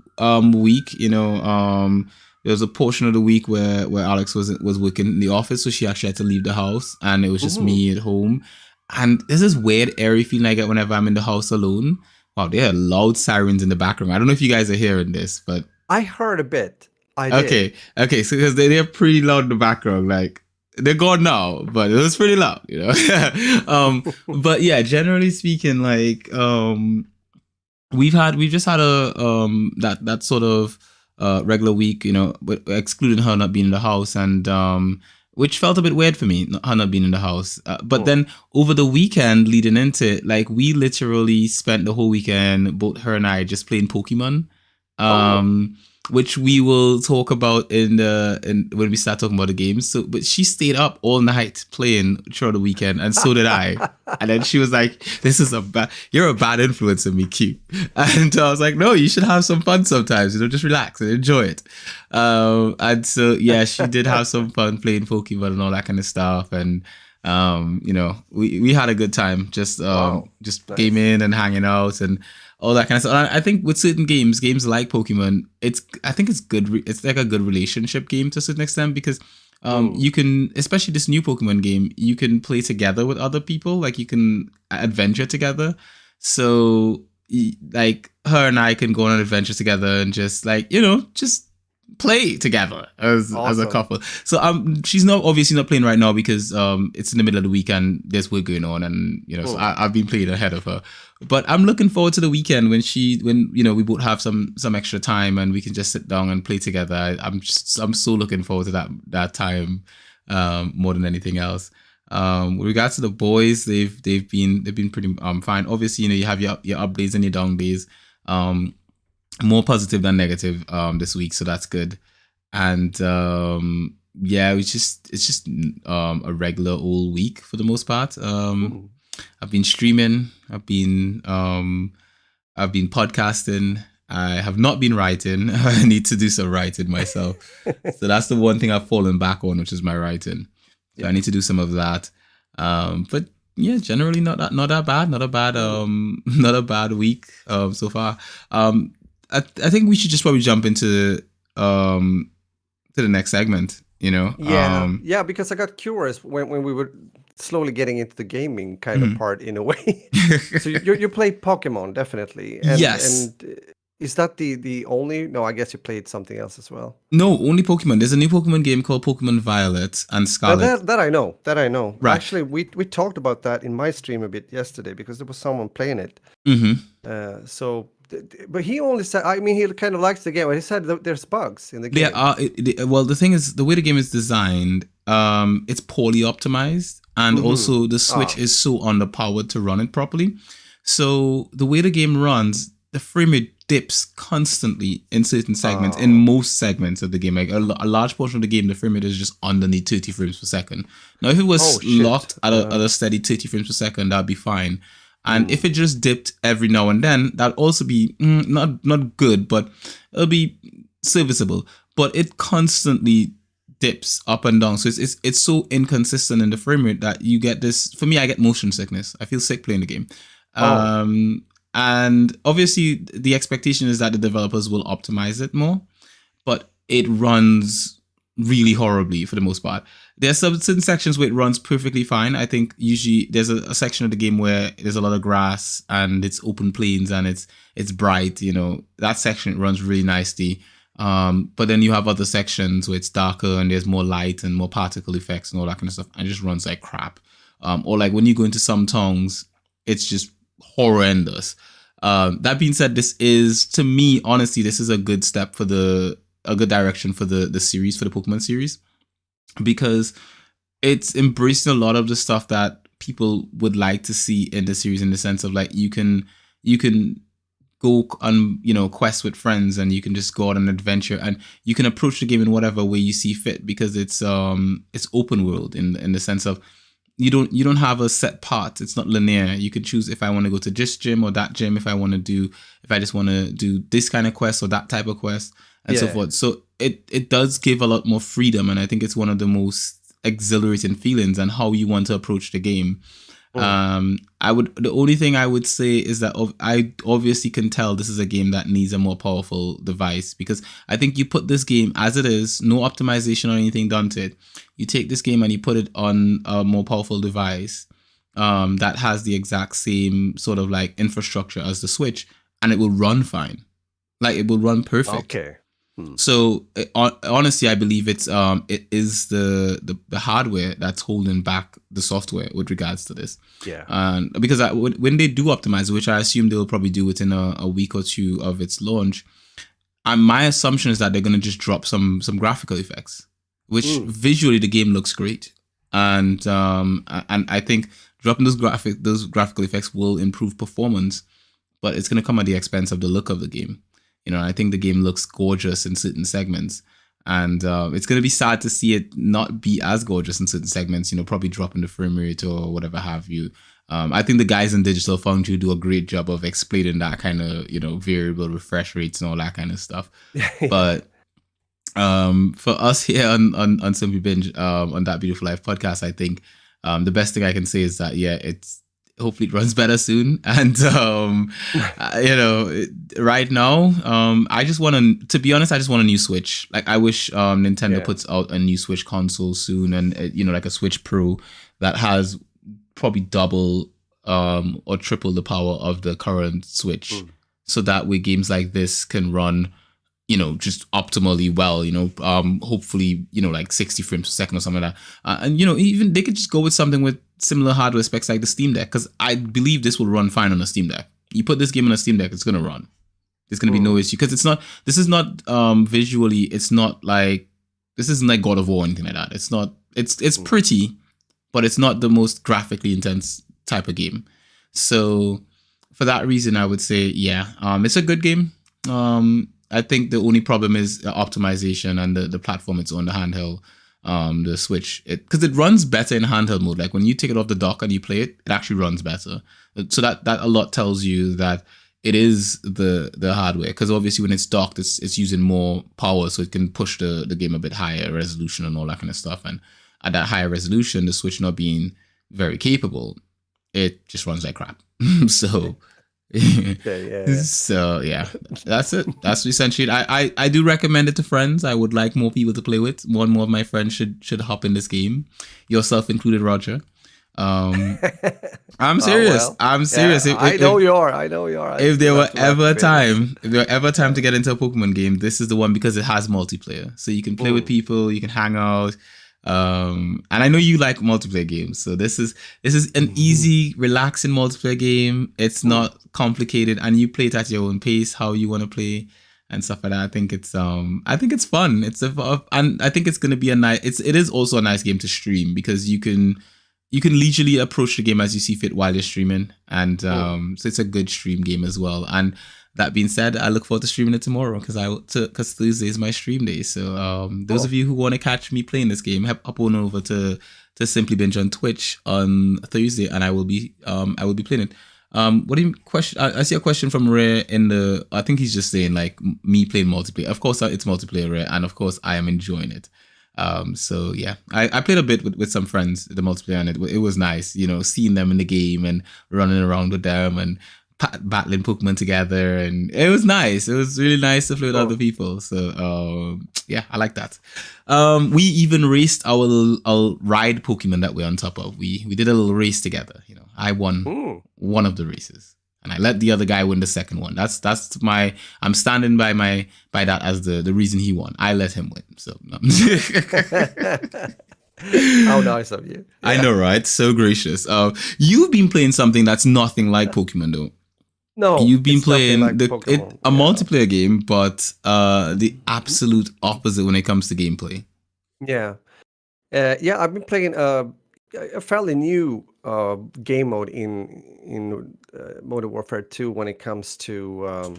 week. There was a portion of the week where Alex was working in the office, so she actually had to leave the house, and it was just me at home. And there's this weird airy feeling I get whenever I'm in the house alone. Wow, there are loud sirens in the background. I don't know if you guys are hearing this, but I heard a bit. I did. Okay, so because they're pretty loud in the background, like they're gone now, but it was pretty loud, But yeah, generally speaking, like we've just had a that sort of regular week, but excluding her not being in the house, and which felt a bit weird for me, her not being in the house. But then over the weekend leading into it, like we literally spent the whole weekend, both her and I, just playing Pokemon, which we will talk about in when we start talking about the games. So, but she stayed up all night playing throughout the weekend, and so did I. And then she was like, you're a bad influence on me, Q. And I was like, no, you should have some fun sometimes, just relax and enjoy it. And so, yeah, she did have some fun playing Pokemon and all that kind of stuff. And, we had a good time, just nice. Gaming and hanging out and all that kind of stuff. And I think with certain games like Pokemon, I think it's good. It's like a good relationship game to a certain extent because you can, especially this new Pokemon game, you can play together with other people. Like you can adventure together. So like her and I can go on an adventure together and just like, just play together as a couple. So she's obviously not playing right now because it's in the middle of the week and there's work going on, and so I've been playing ahead of her. But I'm looking forward to the weekend when we both have some extra time and we can just sit down and play together. I'm so looking forward to that time more than anything else. With regards to the boys, they've been pretty fine. Obviously, you have your up days and your down days. More positive than negative this week, so that's good. And it's just a regular old week for the most part. I've been streaming, I've been podcasting, I have not been writing. I need to do some writing myself. So that's the one thing I've fallen back on, which is my writing. So I need to do some of that. But yeah, generally not that bad. Not a bad week so far. I think we should just probably jump into to the next segment. Yeah, because I got curious when we were slowly getting into the gaming kind of part in a way. So you play Pokemon definitely. And, yes. And is that the only? No, I guess you played something else as well. No, only Pokemon. There's a new Pokemon game called Pokemon Violet and Scarlet. That I know. Right. Actually, we talked about that in my stream a bit yesterday because there was someone playing it. But he only said, I mean, he kind of likes the game, but he said there's bugs in the game. Well, the thing is, the way the game is designed, it's poorly optimized, and also the Switch Ah. is so underpowered to run it properly. So the way the game runs, the frame rate dips constantly in certain segments, in most segments of the game. Like a large portion of the game, the frame rate is just underneath 30 frames per second. Now, if it was locked at a steady 30 frames per second, that'd be fine. And if it just dipped every now and then, that'd also be not good, but it'll be serviceable. But it constantly dips up and down, so it's so inconsistent in the frame rate that you get this. For me, I get motion sickness. I feel sick playing the game. And obviously the expectation is that the developers will optimize it more, but it runs really horribly for the most part. There's certain sections where it runs perfectly fine. I think usually there's a section of the game where there's a lot of grass and it's open plains and it's bright, you know, that section it runs really nicely. But then you have other sections where it's darker and there's more light and more particle effects and all that kind of stuff, and it just runs like crap. Or like when you go into some tongues, it's just horrendous. That being said, this is, to me, honestly, this is a good step for a good direction for the series, for the Pokemon series, because it's embracing a lot of the stuff that people would like to see in the series, in the sense of like you can go on, you know, quests with friends, and you can just go on an adventure, and you can approach the game in whatever way you see fit, because it's open world in the sense of you don't have a set part. It's not linear. You could choose if I want to go to this gym or that gym, if I just want to do this kind of quest or that type of quest, and so forth. So it does give a lot more freedom, and I think it's one of the most exhilarating feelings and how you want to approach the game. The only thing I would say is that I obviously can tell this is a game that needs a more powerful device, because I think you put this game as it is, no optimization or anything done to it. You take this game and you put it on a more powerful device that has the exact same sort of like infrastructure as the Switch, and it will run fine. Like, it will run perfect. Okay. So honestly, I believe it is the hardware that's holding back the software with regards to this. Yeah. And because when they do optimize, which I assume they'll probably do within a week or two of its launch, and my assumption is that they're gonna just drop some graphical effects, which visually the game looks great, and I think dropping those graphical effects will improve performance, but it's gonna come at the expense of the look of the game. You know, I think the game looks gorgeous in certain segments, and it's going to be sad to see it not be as gorgeous in certain segments, you know, probably dropping the frame rate or whatever have you. I think the guys in Digital Foundry do a great job of explaining that kind of, you know, variable refresh rates and all that kind of stuff. But for us here on Simply Binge, on That Beautiful Life podcast, I think the best thing I can say is that, yeah, hopefully it runs better soon. And, you know, right now, I just want to be honest, I just want a new Switch. Like, I wish Nintendo puts out a new Switch console soon, and, you know, like a Switch Pro that has probably double or triple the power of the current Switch. So that way games like this can run, you know, just optimally well, you know, hopefully, you know, like 60 frames per second or something like that. And, you know, even they could just go with something with similar hardware specs like the Steam Deck, because I believe this will run fine on a Steam Deck. You put this game on a Steam Deck, it's going to run. There's going to be no issue, because this is not visually, it's not like, this isn't like God of War or anything like that. It's not, it's pretty, but it's not the most graphically intense type of game. So for that reason, I would say, yeah, it's a good game. I think the only problem is optimization and the platform it's on, the handheld, the Switch. Because it runs better in handheld mode. Like when you take it off the dock and you play it, it actually runs better. So that a lot tells you that it is the hardware. Because obviously when it's docked, it's using more power, so it can push the game a bit higher resolution and all that kind of stuff. And at that higher resolution, the Switch not being very capable, it just runs like crap. So so yeah, that's it. That's essentially it. I do recommend it to friends. I would like more people to play with. More and more of my friends should hop in this game, yourself included, Roger. I'm serious. Well, I'm serious. Yeah, I know you are. If there were ever time to get into a Pokemon game, this is the one, because it has multiplayer, so you can play with people, you can hang out. And I know you like multiplayer games, so this is an easy, relaxing multiplayer game. It's not complicated, and you play it at your own pace, how you want to play and stuff like that. I think it's fun. And I think it's gonna be it is also a nice game to stream, because you can you can leisurely approach the game as you see fit while you're streaming, and so it's a good stream game as well. And that being said, I look forward to streaming it tomorrow because Thursday is my stream day. So those of you who want to catch me playing this game, hop on over to Simply Binge on Twitch on Thursday, and I will be playing it. What do you question? I see a question from Rare in the. I think he's just saying like me playing multiplayer. Of course, it's multiplayer, Rare, and of course I am enjoying it. So yeah, I played a bit with some friends, the multiplayer, and it was nice, seeing them in the game and running around with them and battling Pokemon together, and it was nice. It was really nice to play with other people. So yeah, I like that. We even raced our ride Pokemon that we're on top of. We did a little race together. I won one of the races, and I let the other guy win the second one. That's my. I'm standing by that as the reason he won. I let him win. So. No. How nice of you. Yeah. I know, right? So gracious. You've been playing something that's nothing like Pokemon, though. No, you've been playing like a multiplayer game, but the absolute opposite when it comes to gameplay. Yeah, I've been playing a fairly new game mode in Modern Warfare 2 when it comes to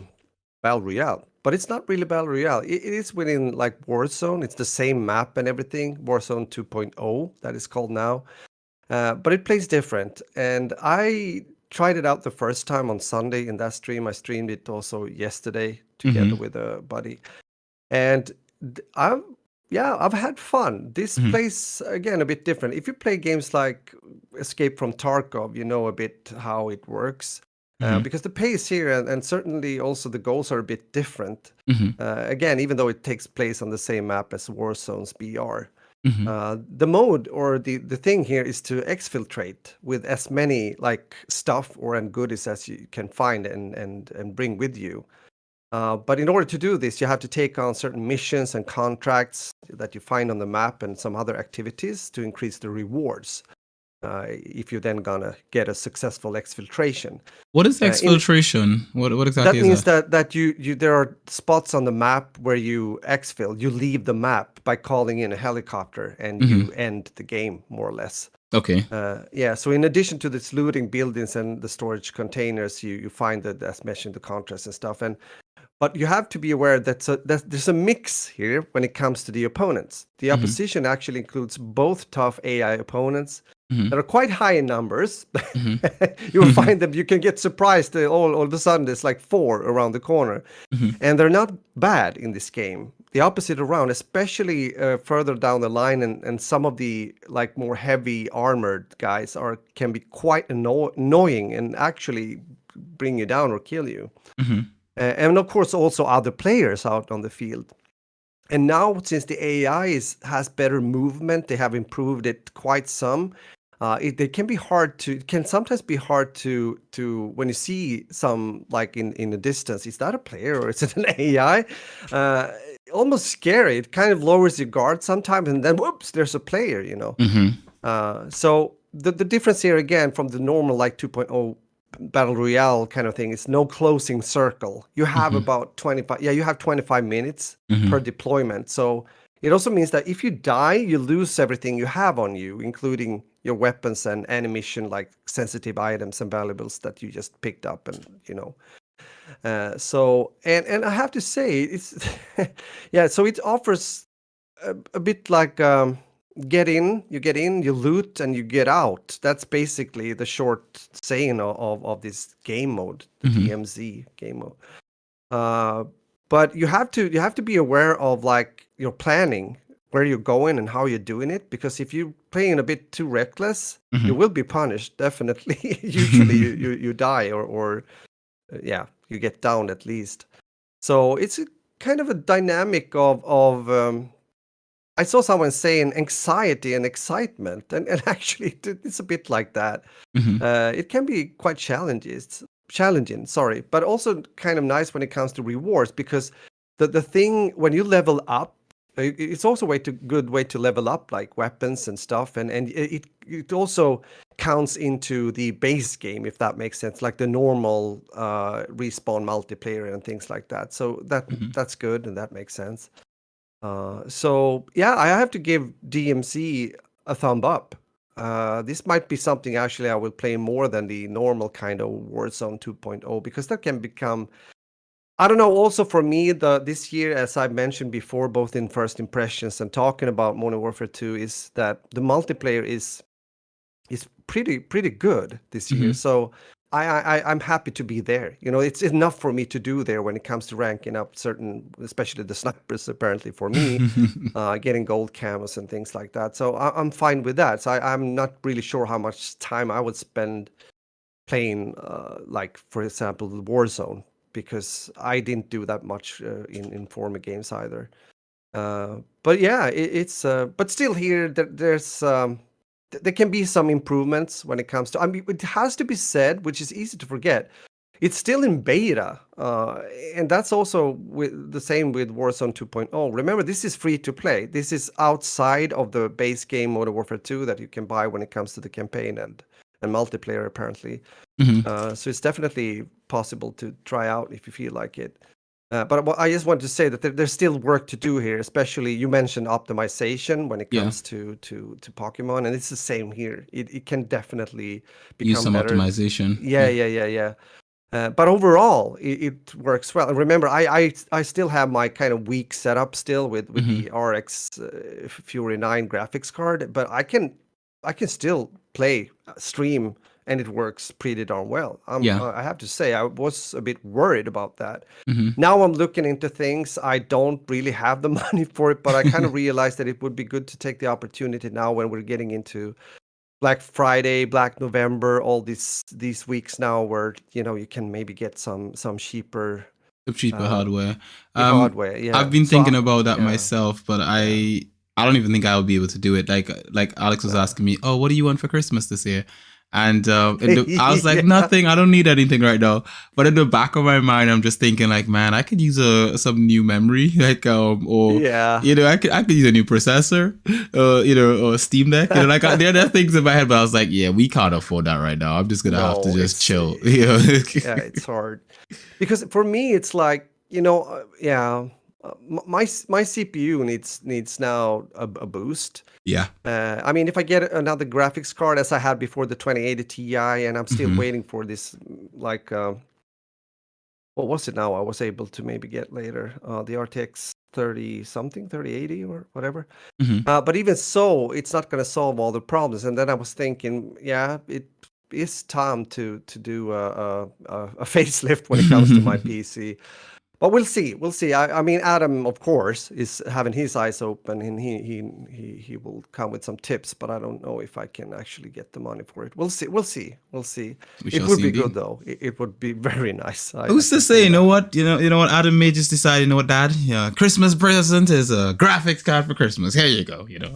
Battle Royale. But it's not really Battle Royale. It is within like Warzone. It's the same map and everything. Warzone 2.0 that is called now. But it plays different. And I tried it out the first time on Sunday in that stream. I streamed it also yesterday together with a buddy. And I've had fun. This plays, again, a bit different. If you play games like Escape from Tarkov, you know a bit how it works. Because the pace here and certainly also the goals are a bit different. Again, even though it takes place on the same map as Warzone's BR. The mode or the thing here is to exfiltrate with as many like stuff and goodies as you can find and bring with you. But in order to do this, you have to take on certain missions and contracts that you find on the map and some other activities to increase the rewards. If you're then gonna get a successful exfiltration. What is exfiltration? What exactly that means is that? That you there are spots on the map where you exfil. You leave the map by calling in a helicopter and you end the game more or less. Okay. So in addition to this looting buildings and the storage containers, you find that, as mentioned, the contracts and stuff. But you have to be aware that there's a mix here when it comes to the opponents. The opposition actually includes both tough AI opponents that are quite high in numbers. You will find them. You can get surprised all of a sudden there's like 4 around the corner. And they're not bad in this game. The opposite around, especially further down the line, and some of the like more heavy armored guys can be quite annoying and actually bring you down or kill you. And of course also other players out on the field. And now, since the AI has better movement, they have improved it quite some. It can sometimes be hard to when you see some like in the distance, is that a player or is it an AI? Almost scary. It kind of lowers your guard sometimes, and then whoops, there's a player. So the difference here again from the normal like 2.0 Battle Royale kind of thing is no closing circle. You have about 25. Yeah, you have 25 minutes per deployment. So it also means that if you die, you lose everything you have on you, including your weapons and ammunition, like sensitive items and valuables that you just picked up, and So I have to say it's So it offers a bit like you get in, you loot, and you get out. That's basically the short saying of this game mode, the DMZ game mode. But you have to be aware of like your planning, where you're going and how you're doing it, because if you're playing a bit too reckless, you will be punished, definitely. Usually you die or you get down at least. So it's a kind of a dynamic of I saw someone saying anxiety and excitement, and actually it's a bit like that. It can be quite challenging, but also kind of nice when it comes to rewards, because the thing when you level up, it's also good way to level up like weapons and stuff, and it also counts into the base game, if that makes sense, like the normal respawn multiplayer and things like that. So that's good, and that makes sense. I have to give DMZ a thumb up. This might be something actually I will play more than the normal kind of Warzone 2.0, because that can become, I don't know. Also for me, this year, as I mentioned before, both in first impressions and talking about Modern Warfare 2, is that the multiplayer is pretty good this year. Mhm. So I'm happy to be there. You know, it's enough for me to do there when it comes to ranking up certain, especially the snipers. Apparently for me, getting gold camos and things like that. So I'm fine with that. So I'm not really sure how much time I would spend playing, like for example, the Warzone, because I didn't do that much in former games either. But yeah, it's but still here there's there can be some improvements when it comes to. I mean, it has to be said, which is easy to forget. It's still in beta, and that's also with the same with Warzone 2.0. Remember, this is free to play. This is outside of the base game Modern Warfare 2 that you can buy when it comes to the campaign and multiplayer, apparently. Mhm. So it's definitely possible to try out if you feel like it. But I just want to say that there's still work to do here, especially you mentioned optimization when it Yeah. comes to Pokemon, and it's the same here. It can definitely Use become some better. optimization. Yeah, yeah, yeah, yeah. But overall, it works well. And remember, I still have my kind of weak setup still with Mhm. the RX Fury 9 graphics card, but I can still play, stream, and it works pretty darn well. Yeah. I have to say, I was a bit worried about that. Mhm. Now I'm looking into things. I don't really have the money for it, but I kind of realized that it would be good to take the opportunity now when we're getting into Black Friday, Black November, all these weeks now where you can maybe get some cheaper Cheaper uh hardware. hardware. I've Yeah. been So thinking about that yeah. myself, but Yeah. I don't even think I would be able to do it. Like Alex was No. asking me, "Oh, what do you want for Christmas this year?" And I was like, Yeah. "Nothing. I don't need anything right now." But in the back of my mind, I'm just thinking like, "Man, I could use some new memory, or Yeah. I could use a new processor, or Steam Deck. There are things in my head, but I was like, yeah, we can't afford that right now. I'm just gonna have to No, just it's chill, yeah, it's hard. Because for me it's like, yeah, my CPU needs now a boost. Yeah. I mean, if I get another graphics card as I had before, the 2080 Ti, and I'm still Hmm. waiting for this, like, what was it now? I was able to maybe get later, the RTX 30 something, 3080 or whatever. Hmm. But even so, it's not going to solve all the problems. And then I was thinking, yeah, it is time to do a facelift when it comes to my PC. But we'll see. We'll see. I mean, Adam, of course, is having his eyes open, and he will come with some tips. But I don't know if I can actually get the money for it. We'll see. We'll see. We'll see. We It shall would see be indeed. good though. It would be very nice. I Who's to can say? say You know that. what? You know what? Adam may just decide. You know what, Dad? Yeah, Christmas present is a graphics card for Christmas. Here you go. Yeah.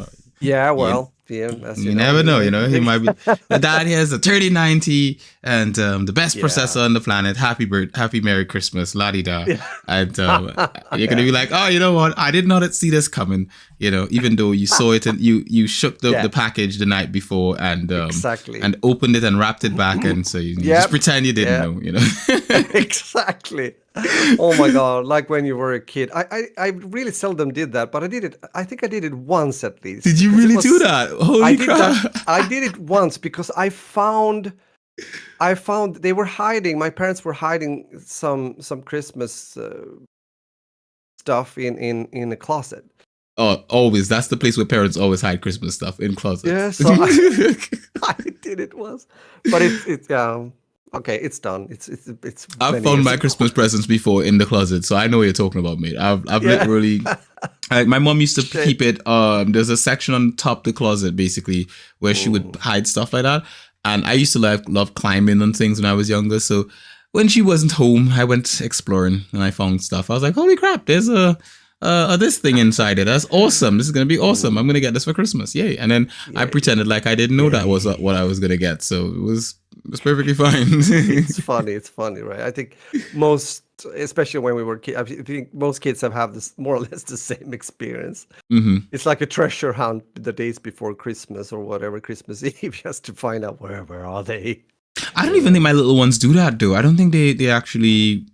You, Well, yeah, as you you know, never know. He he might be. Dad has a 3090 and the best yeah. processor on the planet. Happy Merry Christmas, la di da. Yeah. And you're gonna be like, oh, you know what? I did not see this coming. Even though you saw it and you shook the Yeah. package the night before Exactly. and opened it and wrapped it back, and so you just Yep. pretend you didn't Yeah. know. Exactly. Oh my God. Like when you were a kid. I really seldom did that, but I did it. I think I did it once at least Did you because it really do was, that? I Holy did that. crap! I did it once because I found they were hiding, my parents were hiding some Christmas stuff in a closet. Oh, always. That's the place where parents always hide Christmas stuff in Yeah. closets. So I did it once, but it's okay. It's done. It's I've many found years my ago. Christmas presents before in the closet, so I know what you're talking about, mate. I've Yeah. literally, my mom used to Shit. keep it. There's a section on top of the closet, basically, where she would Mm. hide stuff like that. And I used to love climbing on things when I was younger. So when she wasn't home, I went exploring and I found stuff. I was like, holy crap! There's a this thing inside it. That's awesome. This is gonna be awesome. I'm gonna get this for Christmas. Yay! And then I Yay. pretended like I didn't know that was Yay. what I was gonna get. So it was perfectly fine. It's funny. It's funny, right? I think most, especially when we were kids, I think most kids have this more or less the same experience. Hmm. It's like a treasure hunt the days before Christmas or whatever, Christmas Eve, just to find out where are they. I don't even think my little ones do that though. I don't think they actually.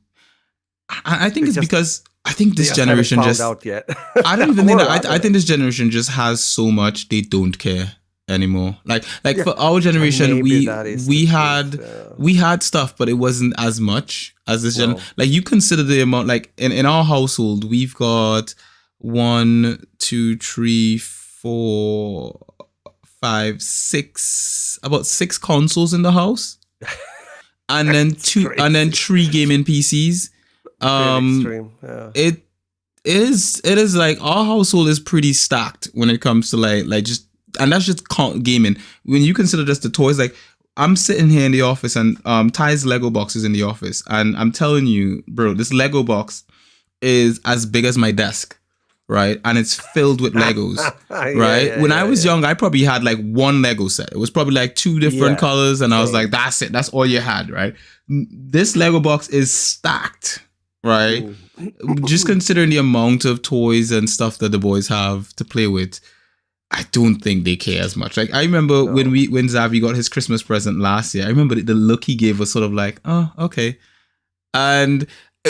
I think They it's just because I think they this just haven't generation found just. out yet. I don't even think Or that. I don't I know. think this generation just has so much they don't care anymore. Like Yeah, for our generation, maybe that is we the had truth. we had stuff, but it wasn't as much as this gen. No. Like you consider the amount. Like in our household, we've got 1, 2, 3, 4, 5, 6, about 6 consoles in the house, and then and then 3 gaming PCs. Pretty extreme. Yeah. It is like our household is pretty stacked when it comes to like just, and that's just gaming. When you consider just the toys, like I'm sitting here in the office and Ty's Lego box is in the office, and I'm telling you, bro, this Lego box is as big as my desk, right? And it's filled with Legos, right? When I was young, I probably had like 1 Lego set. It was probably like 2 different colors, and I was like, that's it. That's all you had, right? This Lego box is stacked, right? Just considering the amount of toys and stuff that the boys have to play with, I don't think they care as much. Like I remember when Xavi got his Christmas present last year, I remember the look he gave was sort of like, oh, okay. And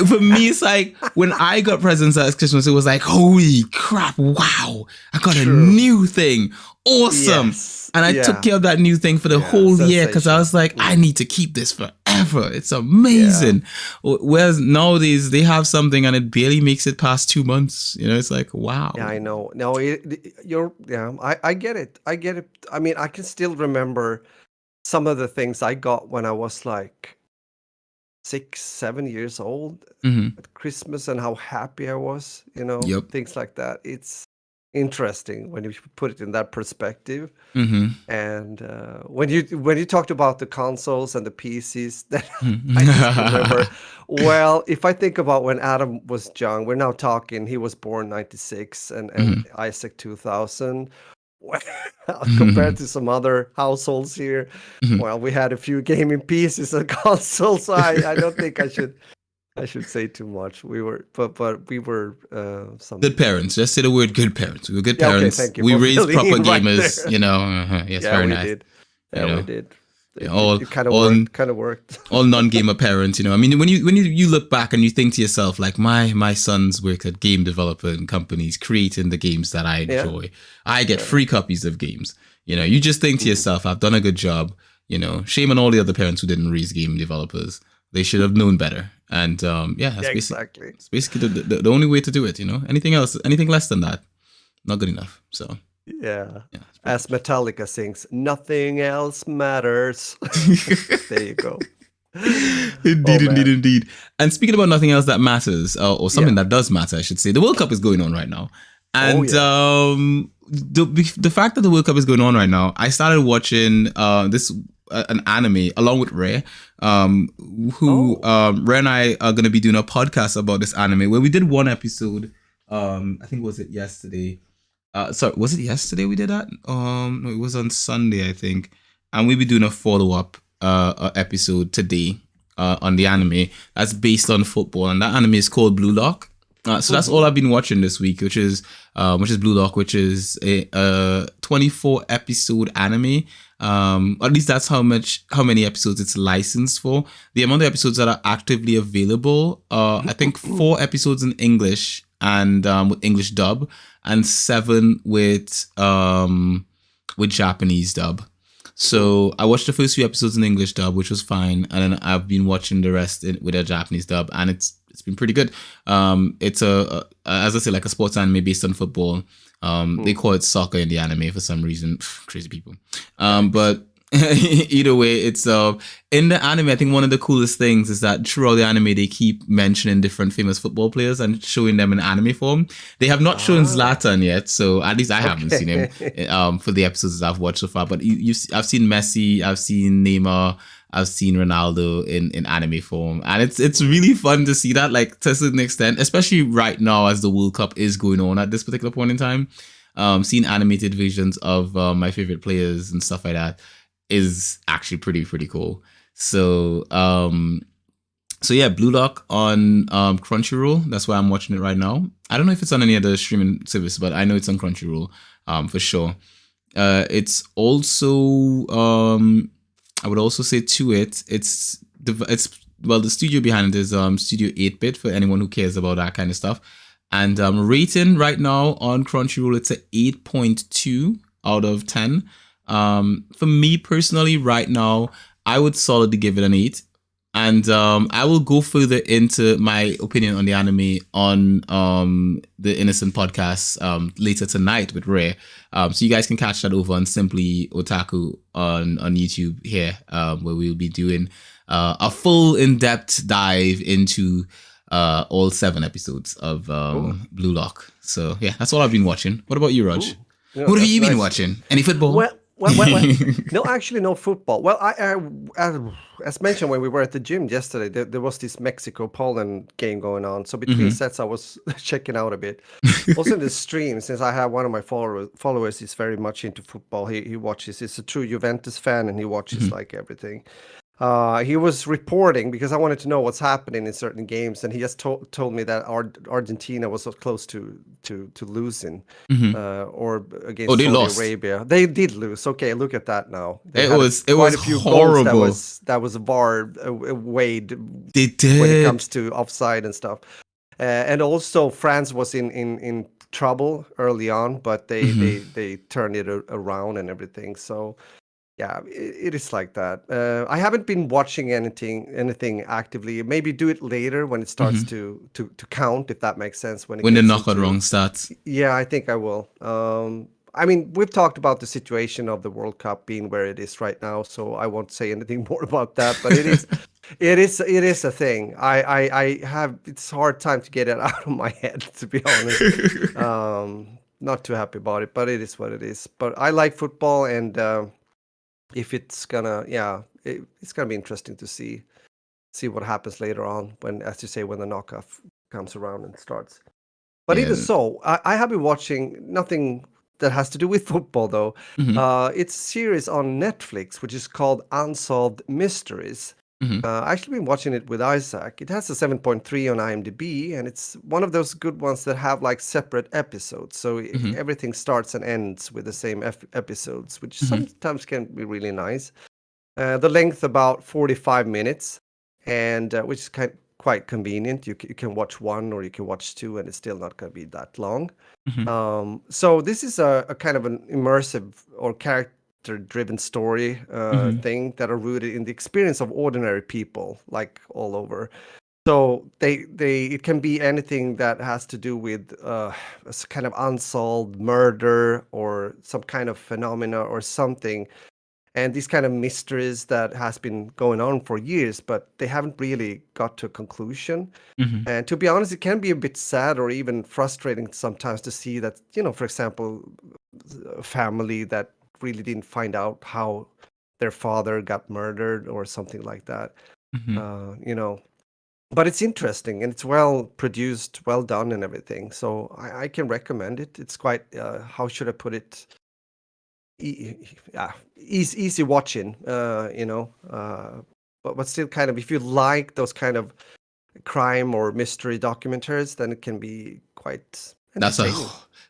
for me, it's like when I got presents at Christmas, it was like, holy crap, wow, I got a new thing. Awesome. Yes. And I took care of that new thing for the whole year because I was like, I need to keep this forever. It's amazing. Yeah. Whereas nowadays they have something and it barely makes it past 2 months. You know, it's like, wow. Yeah, I know. No, I get it. I get it. I mean, I can still remember some of the things I got when I was like 6, 7 years old at Christmas and how happy I was, you know, things like that. It's interesting when you put it in that perspective. And when you talked about the consoles and the PCs, then I just remember, well, if I think about when Adam was young, we're now talking, he was born 96 and Isaac 2000. Compared to some other households here, well, we had a few gaming PCs and consoles, so I don't think I should say too much. We were, but we were some good parents. Just say the word good parents. We were good parents. Okay, we raised proper gamers. You know, yes, yeah, very we nice. did. Yeah, we did. It kind of worked. All non-gamer parents, you know. I mean, when you look back and you think to yourself, like my sons work at game development companies creating the games that I enjoy. I get free copies of games. You know, you just think to yourself, I've done a good job. You know, shame on all the other parents who didn't raise game developers. They should have known better. And that's exactly. It's basically the only way to do it. You know, anything less than that, not good enough. So. Yeah. As Metallica sings, nothing else matters. There you go. Indeed. And speaking about nothing else that matters, or something that does matter, I should say, the World Cup is going on right now. And the fact that the World Cup is going on right now, I started watching an anime along with Ray, who Ray and I are going to be doing a podcast about this anime where we did one episode. I think was it yesterday. Sorry, was it yesterday we did that? No, it was on Sunday, I think. And we'll be doing a follow-up episode today on the anime that's based on football, and that anime is called Blue Lock. So that's all I've been watching this week, which is Blue Lock, which is a 24 episode anime. At least that's how many episodes it's licensed for. The amount of episodes that are actively available, I think 4 episodes in English and with English dub, and 7 with Japanese dub. So I watched the first few episodes in English dub, which was fine, and then I've been watching the rest with a Japanese dub, and it's been pretty good. It's as I say, like a sports anime based on football. They call it soccer in the anime for some reason. Crazy people. But either way, it's in the anime. I think one of the coolest things is that throughout the anime they keep mentioning different famous football players and showing them in anime form. They have not shown Zlatan yet, so at least I haven't seen him for the episodes that I've watched so far. But I've seen Messi, I've seen Neymar, I've seen Ronaldo in anime form, and it's really fun to see that, like, to a certain extent, especially right now as the World Cup is going on at this particular point in time. Seeing animated versions of my favorite players and stuff like that is actually pretty cool. So yeah, Blue Lock on Crunchyroll. That's why I'm watching it right now. I don't know if it's on any other streaming service, but I know it's on Crunchyroll for sure. It's also I would also say to it, it's the studio behind it is Studio 8-Bit for anyone who cares about that kind of stuff. And rating right now on Crunchyroll, it's a 8.2 out of 10. For me personally, right now, I would solidly give it an 8. And I will go further into my opinion on the anime on the Innocent podcast later tonight with Ray. So you guys can catch that over on Simply Otaku on YouTube here, where we'll be doing a full in-depth dive into all 7 episodes of Blue Lock. So yeah, that's all I've been watching. What about you, Raj? What have you been watching? Any football? Well. No, actually, no football. Well, as mentioned when we were at the gym yesterday, there was this Mexico-Poland game going on. So between sets, I was checking out a bit. Also in the stream, since I have one of my followers is very much into football. He watches. He's a true Juventus fan, and he watches like everything. He was reporting because I wanted to know what's happening in certain games, and he just told me that Argentina was so close to losing, or against Saudi Arabia. They did lose. Okay, look at that now. It was horrible. That was VAR weighed they did. when it comes to offside and stuff. And also France was in trouble early on, but they turned it around and everything. So. Yeah, it is like that. I haven't been watching anything actively. Maybe do it later when it starts to count, if that makes sense. When the knockout round starts. Yeah, I think I will. I mean, we've talked about the situation of the World Cup being where it is right now, so I won't say anything more about that. But it is a thing. I have it's hard time to get it out of my head, to be honest. Not too happy about it, but it is what it is. But I like football, and if it's gonna, it's gonna be interesting to see what happens later on when, as you say, when the knockout comes around and starts. But even so, I have been watching nothing that has to do with football though. It's a series on Netflix which is called Unsolved Mysteries. I actually been watching it with Isaac. It has a 7.3 on IMDb, and it's one of those good ones that have like separate episodes. So everything starts and ends with the same episodes, which sometimes can be really nice. The length about 45 minutes, and which is quite convenient. You can watch one or you can watch 2, and it's still not going to be that long. So this is a kind of an immersive or character-driven story thing that are rooted in the experience of ordinary people, like all over. So it can be anything that has to do with a kind of unsolved murder or some kind of phenomena or something. And these kind of mysteries that has been going on for years, but they haven't really got to a conclusion. And to be honest, it can be a bit sad or even frustrating sometimes to see that, for example, a family that really didn't find out how their father got murdered or something like that. But it's interesting and it's well produced, well done and everything. So I can recommend it. It's quite, how should I put it? Easy watching, but still kind of, if you like those kind of crime or mystery documentaries, then it can be quite entertaining.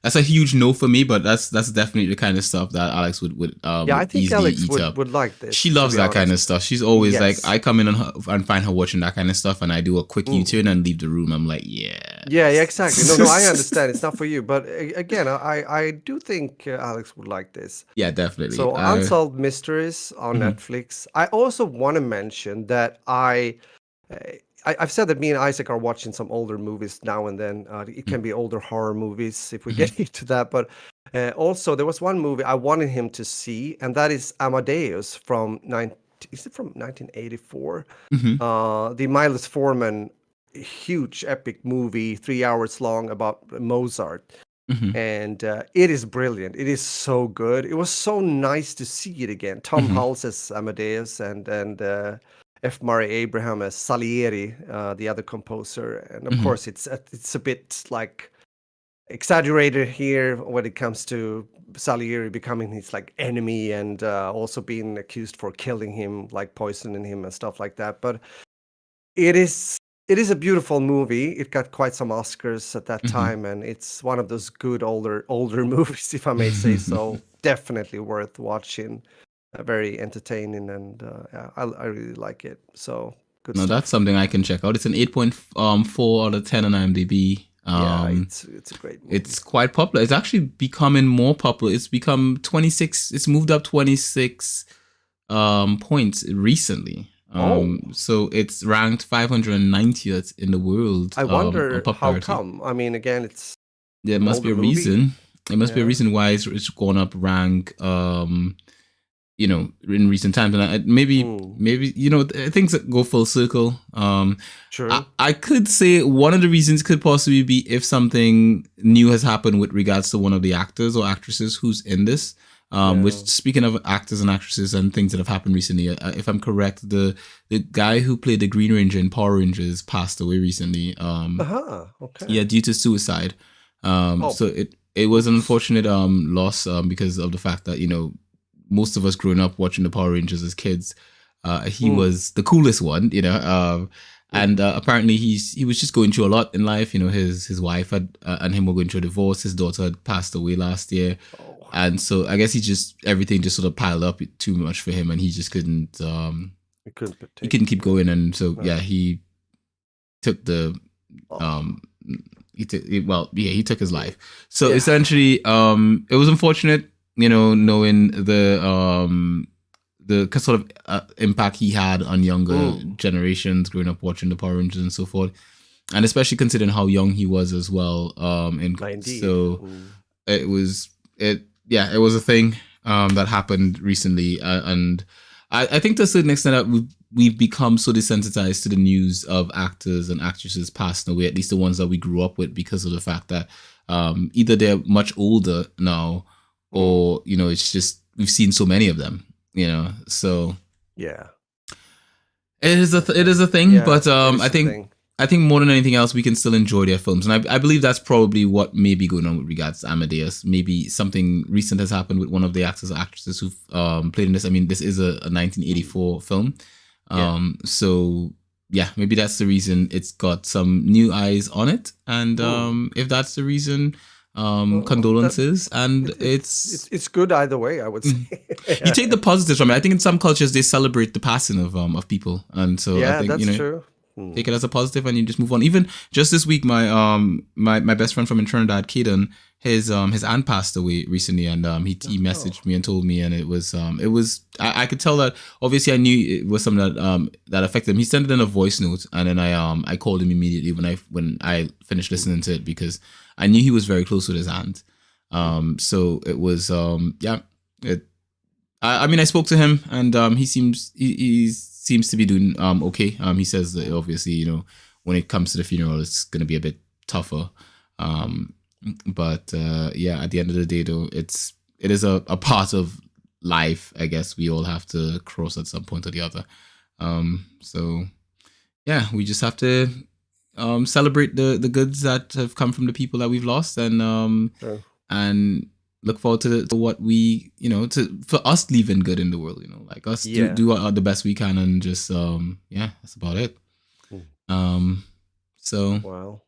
That's a huge no for me, but that's definitely the kind of stuff that Alex would I think Alex would like this. She loves that kind of stuff. She's always like, I come in and find her watching that kind of stuff, and I do a quick U-turn and leave the room. I'm like, yeah, exactly. No, I understand. It's not for you, but again, I do think Alex would like this. Yeah, definitely. So Unsolved Mysteries on Netflix. I also want to mention that I've said that me and Isaac are watching some older movies now and then. It can be older horror movies if we get into that. But also, there was one movie I wanted him to see, and that is Amadeus from 1984? The Milos Forman huge epic movie, 3 hours long, about Mozart. And it is brilliant. It is so good. It was so nice to see it again. Tom Hulce as Amadeus, and F. Murray Abraham as Salieri, the other composer. And of course, it's a bit like exaggerated here when it comes to Salieri becoming his like enemy and also being accused for killing him, like poisoning him and stuff like that. But it is a beautiful movie. It got quite some Oscars at that time, and it's one of those good older movies, if I may say so. Definitely worth watching. Very entertaining, and I really like it. So good stuff. That's something I can check out. It's an 8.4 out of 10 on IMDb. Yeah, it's a great movie. It's quite popular. It's actually becoming more popular. It's become 26. It's moved up 26 points recently. So it's ranked 590th in the world. I wonder on how popularity. come. I mean, again, There must be a older movie. reason. There must be a reason why it's gone up rank. You know, in recent times, and maybe you know, things that go full circle. True. I could say one of the reasons could possibly be if something new has happened with regards to one of the actors or actresses who's in this. Which, speaking of actors and actresses and things that have happened recently, if I'm correct, the guy who played the Green Ranger in Power Rangers passed away recently. Okay. Yeah, due to suicide. So it was an unfortunate loss because of the fact that, you know, most of us growing up watching the Power Rangers as kids, he was the coolest one, you know. And apparently he was just going through a lot in life. You know, his wife and him were going through a divorce. His daughter had passed away last year. And so I guess everything just sort of piled up too much for him, and he just couldn't. He couldn't keep going, and so he took the he took his life. So essentially, it was unfortunate, you know, knowing the sort of impact he had on younger generations growing up watching the Power Rangers and so forth, and especially considering how young he was as well. So it was a thing that happened recently, and I think to a certain extent that we've become so desensitized to the news of actors and actresses passing away, at least the ones that we grew up with, because of the fact that either they're much older now, or, you know, it's just we've seen so many of them, you know. So yeah, it is a thing, but I think more than anything else, we can still enjoy their films. And I believe that's probably what may be going on with regards to Amadeus. Maybe something recent has happened with one of the actors or actresses who've played in this. I mean, this is a 1984 film. So, yeah, maybe that's the reason it's got some new eyes on it. And if that's the reason, condolences. And it's good either way, I would say. You take the positives from it. I think in some cultures, they celebrate the passing of people. And so I think, that's you know, true. Take it as a positive, and you just move on. Even just this week, my best friend from Trinidad, Kaden, his aunt passed away recently, and he messaged me and told me, and it was I could tell that obviously I knew it was something that affected him. He sent it in a voice note, and then I called him immediately when I finished listening to it, because I knew he was very close with his aunt. So it was I mean, I spoke to him, and he seems to be doing okay. He says that obviously, you know, when it comes to the funeral, it's going to be a bit tougher. But at the end of the day, though, it is a part of life, I guess we all have to cross at some point or the other. So yeah, we just have to celebrate the goods that have come from the people that we've lost, and look forward to what we, you know, for us leaving good in the world, you know, like us do the best we can, and just that's about it. So wow,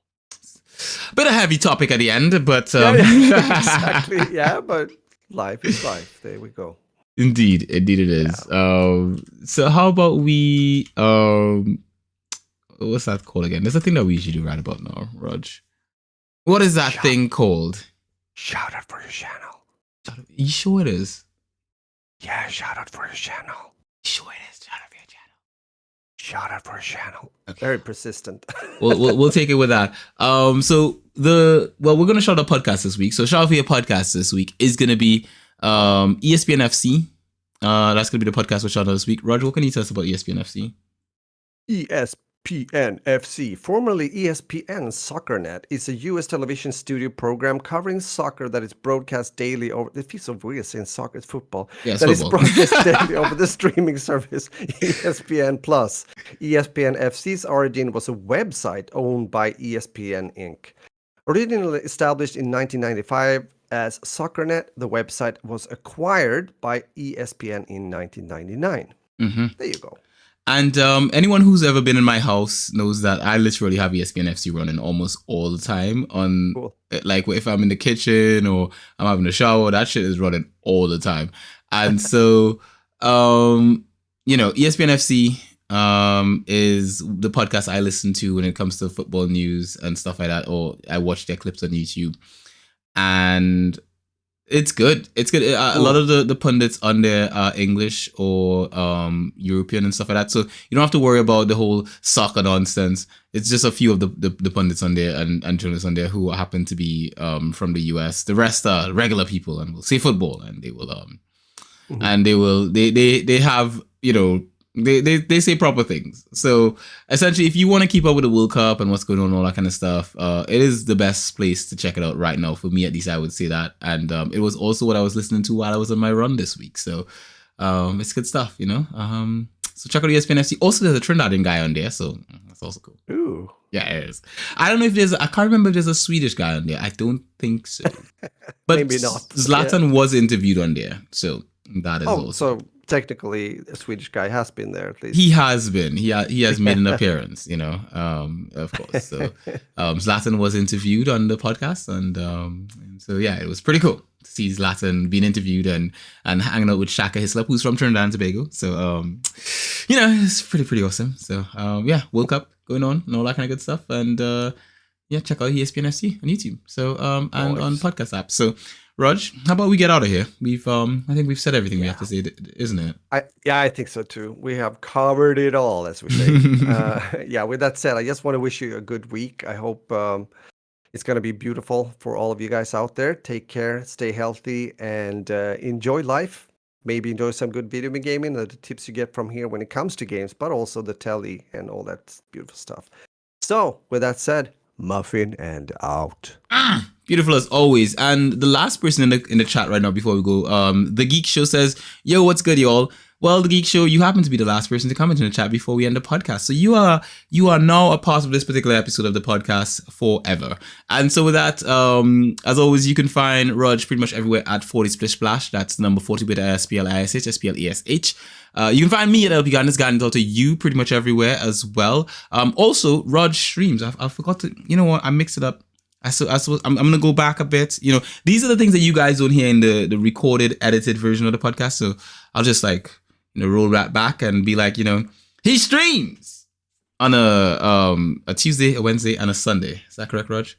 bit of heavy topic at the end, but exactly, but life is life. There we go. Indeed it is. So how about we what's that called again? There's a thing that we usually do right about now, Raj. What is that thing called? Shout out for your channel. You sure it is? Yeah, shout out for your channel. Sure it is. Shout out for your channel. Shout out for your channel. Okay. Very persistent. we'll take it with that. So we're gonna shout out podcast this week. So shout out for your podcast this week is gonna be ESPN FC. That's gonna be the podcast we're shout out this week. Roger, what can you tell us about ESPN FC? ESPN FC, formerly ESPN SoccerNet, is a U.S. television studio program covering soccer that is broadcast daily over. It feels so weird saying soccer, it's football. Yeah, it's that football. Is broadcast daily over the streaming service ESPN Plus. ESPN FC's origin was a website owned by ESPN Inc. Originally established in 1995 as SoccerNet, the website was acquired by ESPN in 1999. There you go. And anyone who's ever been in my house knows that I literally have ESPN FC running almost all the time on, like, if I'm in the kitchen or I'm having a shower, that shit is running all the time. And so, you know, ESPN FC is the podcast I listen to when it comes to football news and stuff like that, or I watch their clips on YouTube. And it's good. It's good. A lot of the pundits on there are English or European and stuff like that. So you don't have to worry about the whole soccer nonsense. It's just a few of the pundits on there and journalists on there who happen to be from the US. The rest are regular people and will say football, and they will they have, you know, they say proper things. So essentially, if you want to keep up with the World Cup and what's going on, all that kind of stuff, it is the best place to check it out right now. For me, at least, I would say that. And it was also what I was listening to while I was on my run this week. So it's good stuff, you know. So check out ESPN FC. Also, there's a Trinidadian guy on there, so that's also cool. Ooh. Yeah, it is. I don't know if I can't remember if there's a Swedish guy on there. I don't think so. But maybe not. Zlatan was interviewed on there, so that is also. So technically, a Swedish guy has been there at least. He has been. He has made an appearance, you know, of course. So Zlatan was interviewed on the podcast, and so yeah, it was pretty cool to see Zlatan being interviewed and hanging out with Shaka Hislop, who's from Trinidad and Tobago. So you know, it's pretty awesome. So yeah, World Cup going on and all that kind of good stuff, and yeah, check out ESPN FC on YouTube. So and on podcast apps. So. Raj, how about we get out of here? We've I think we've said everything we have to say, isn't it? I think so too. We have covered it all, as we say. Yeah, with that said, I just want to wish you a good week. I hope it's going to be beautiful for all of you guys out there. Take care, stay healthy, and enjoy life. Maybe enjoy some good video gaming, the tips you get from here when it comes to games, but also the Tele and all that beautiful stuff. So, with that said, Muffin and out. Beautiful as always. And the last person in the chat right now before we go, the Geek Show says, "Yo, what's good, y'all?" Well, the Geek Show, you happen to be the last person to comment in the chat before we end the podcast. So you are now a part of this particular episode of the podcast forever. And so with that, as always, you can find Raj pretty much everywhere at 40 Splish Splash. That's number 40 with SPLISH, SPLESH. You can find me at LP Guidance to you pretty much everywhere as well. Also, Raj streams. I forgot to, you know what? I mixed it up. I'm going to go back a bit. You know, these are the things that you guys don't hear in the recorded, edited version of the podcast. So I'll just roll that back and be like, he streams on a Tuesday, a Wednesday, and a Sunday. Is that correct, Raj?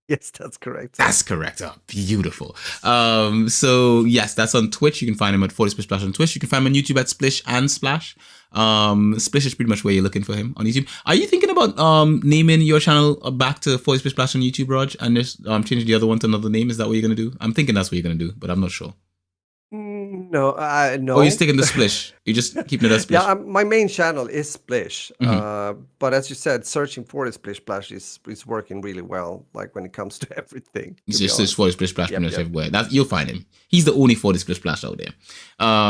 Yes, that's correct. That's correct. Oh, beautiful. So yes, that's on Twitch. You can find him at 40 Splish Splash on Twitch. You can find him on YouTube at Splish and Splash. Splish is pretty much where you're looking for him on YouTube. Are you thinking about naming your channel back to 40 Splish Splash on YouTube, Raj, and just changing the other one to another name? Is that what you're gonna do? I'm thinking that's what you're gonna do, but I'm not sure. No. Oh, you're sticking to Splish. You're just keeping it as Splish. Yeah, my main channel is Splish. But as you said, searching for the Splish Splash is working really well. Like when it comes to everything. It's just search for Splish Splash everywhere. You'll find him. He's the only 40 Splish Splash out there.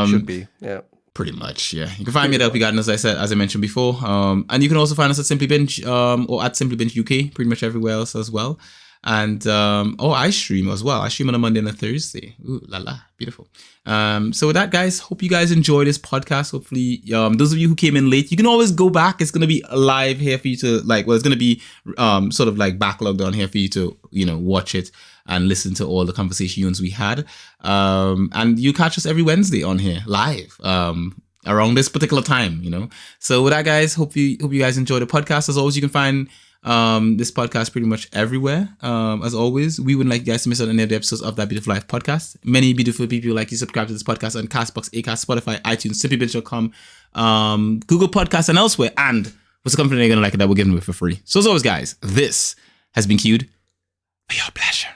Should be. Yeah. Pretty much, yeah. You can find me at LP Garden, as I mentioned before. And you can also find us at Simply Binge or at Simply Binge UK, pretty much everywhere else as well. And I stream as well. I stream on a Monday and a Thursday. Ooh, la la, beautiful. So with that, guys, hope you guys enjoy this podcast. Hopefully, those of you who came in late, you can always go back. It's gonna be live here for you to it's gonna be sort of backlogged on here for you to watch it and listen to all the conversations we had. And you catch us every Wednesday on here live. Around this particular time, So with that, guys, hope you guys enjoy the podcast. As always, you can find this podcast pretty much everywhere. As always, we wouldn't like you guys to miss out on any of the episodes of That Beautiful Life podcast. Many beautiful people like you subscribe to this podcast on Castbox, Acast, Spotify, iTunes, simplybinge.com, Google Podcasts, and elsewhere. And what's the company you're gonna like it that we're giving away for free? So as always, guys, this has been queued for your pleasure.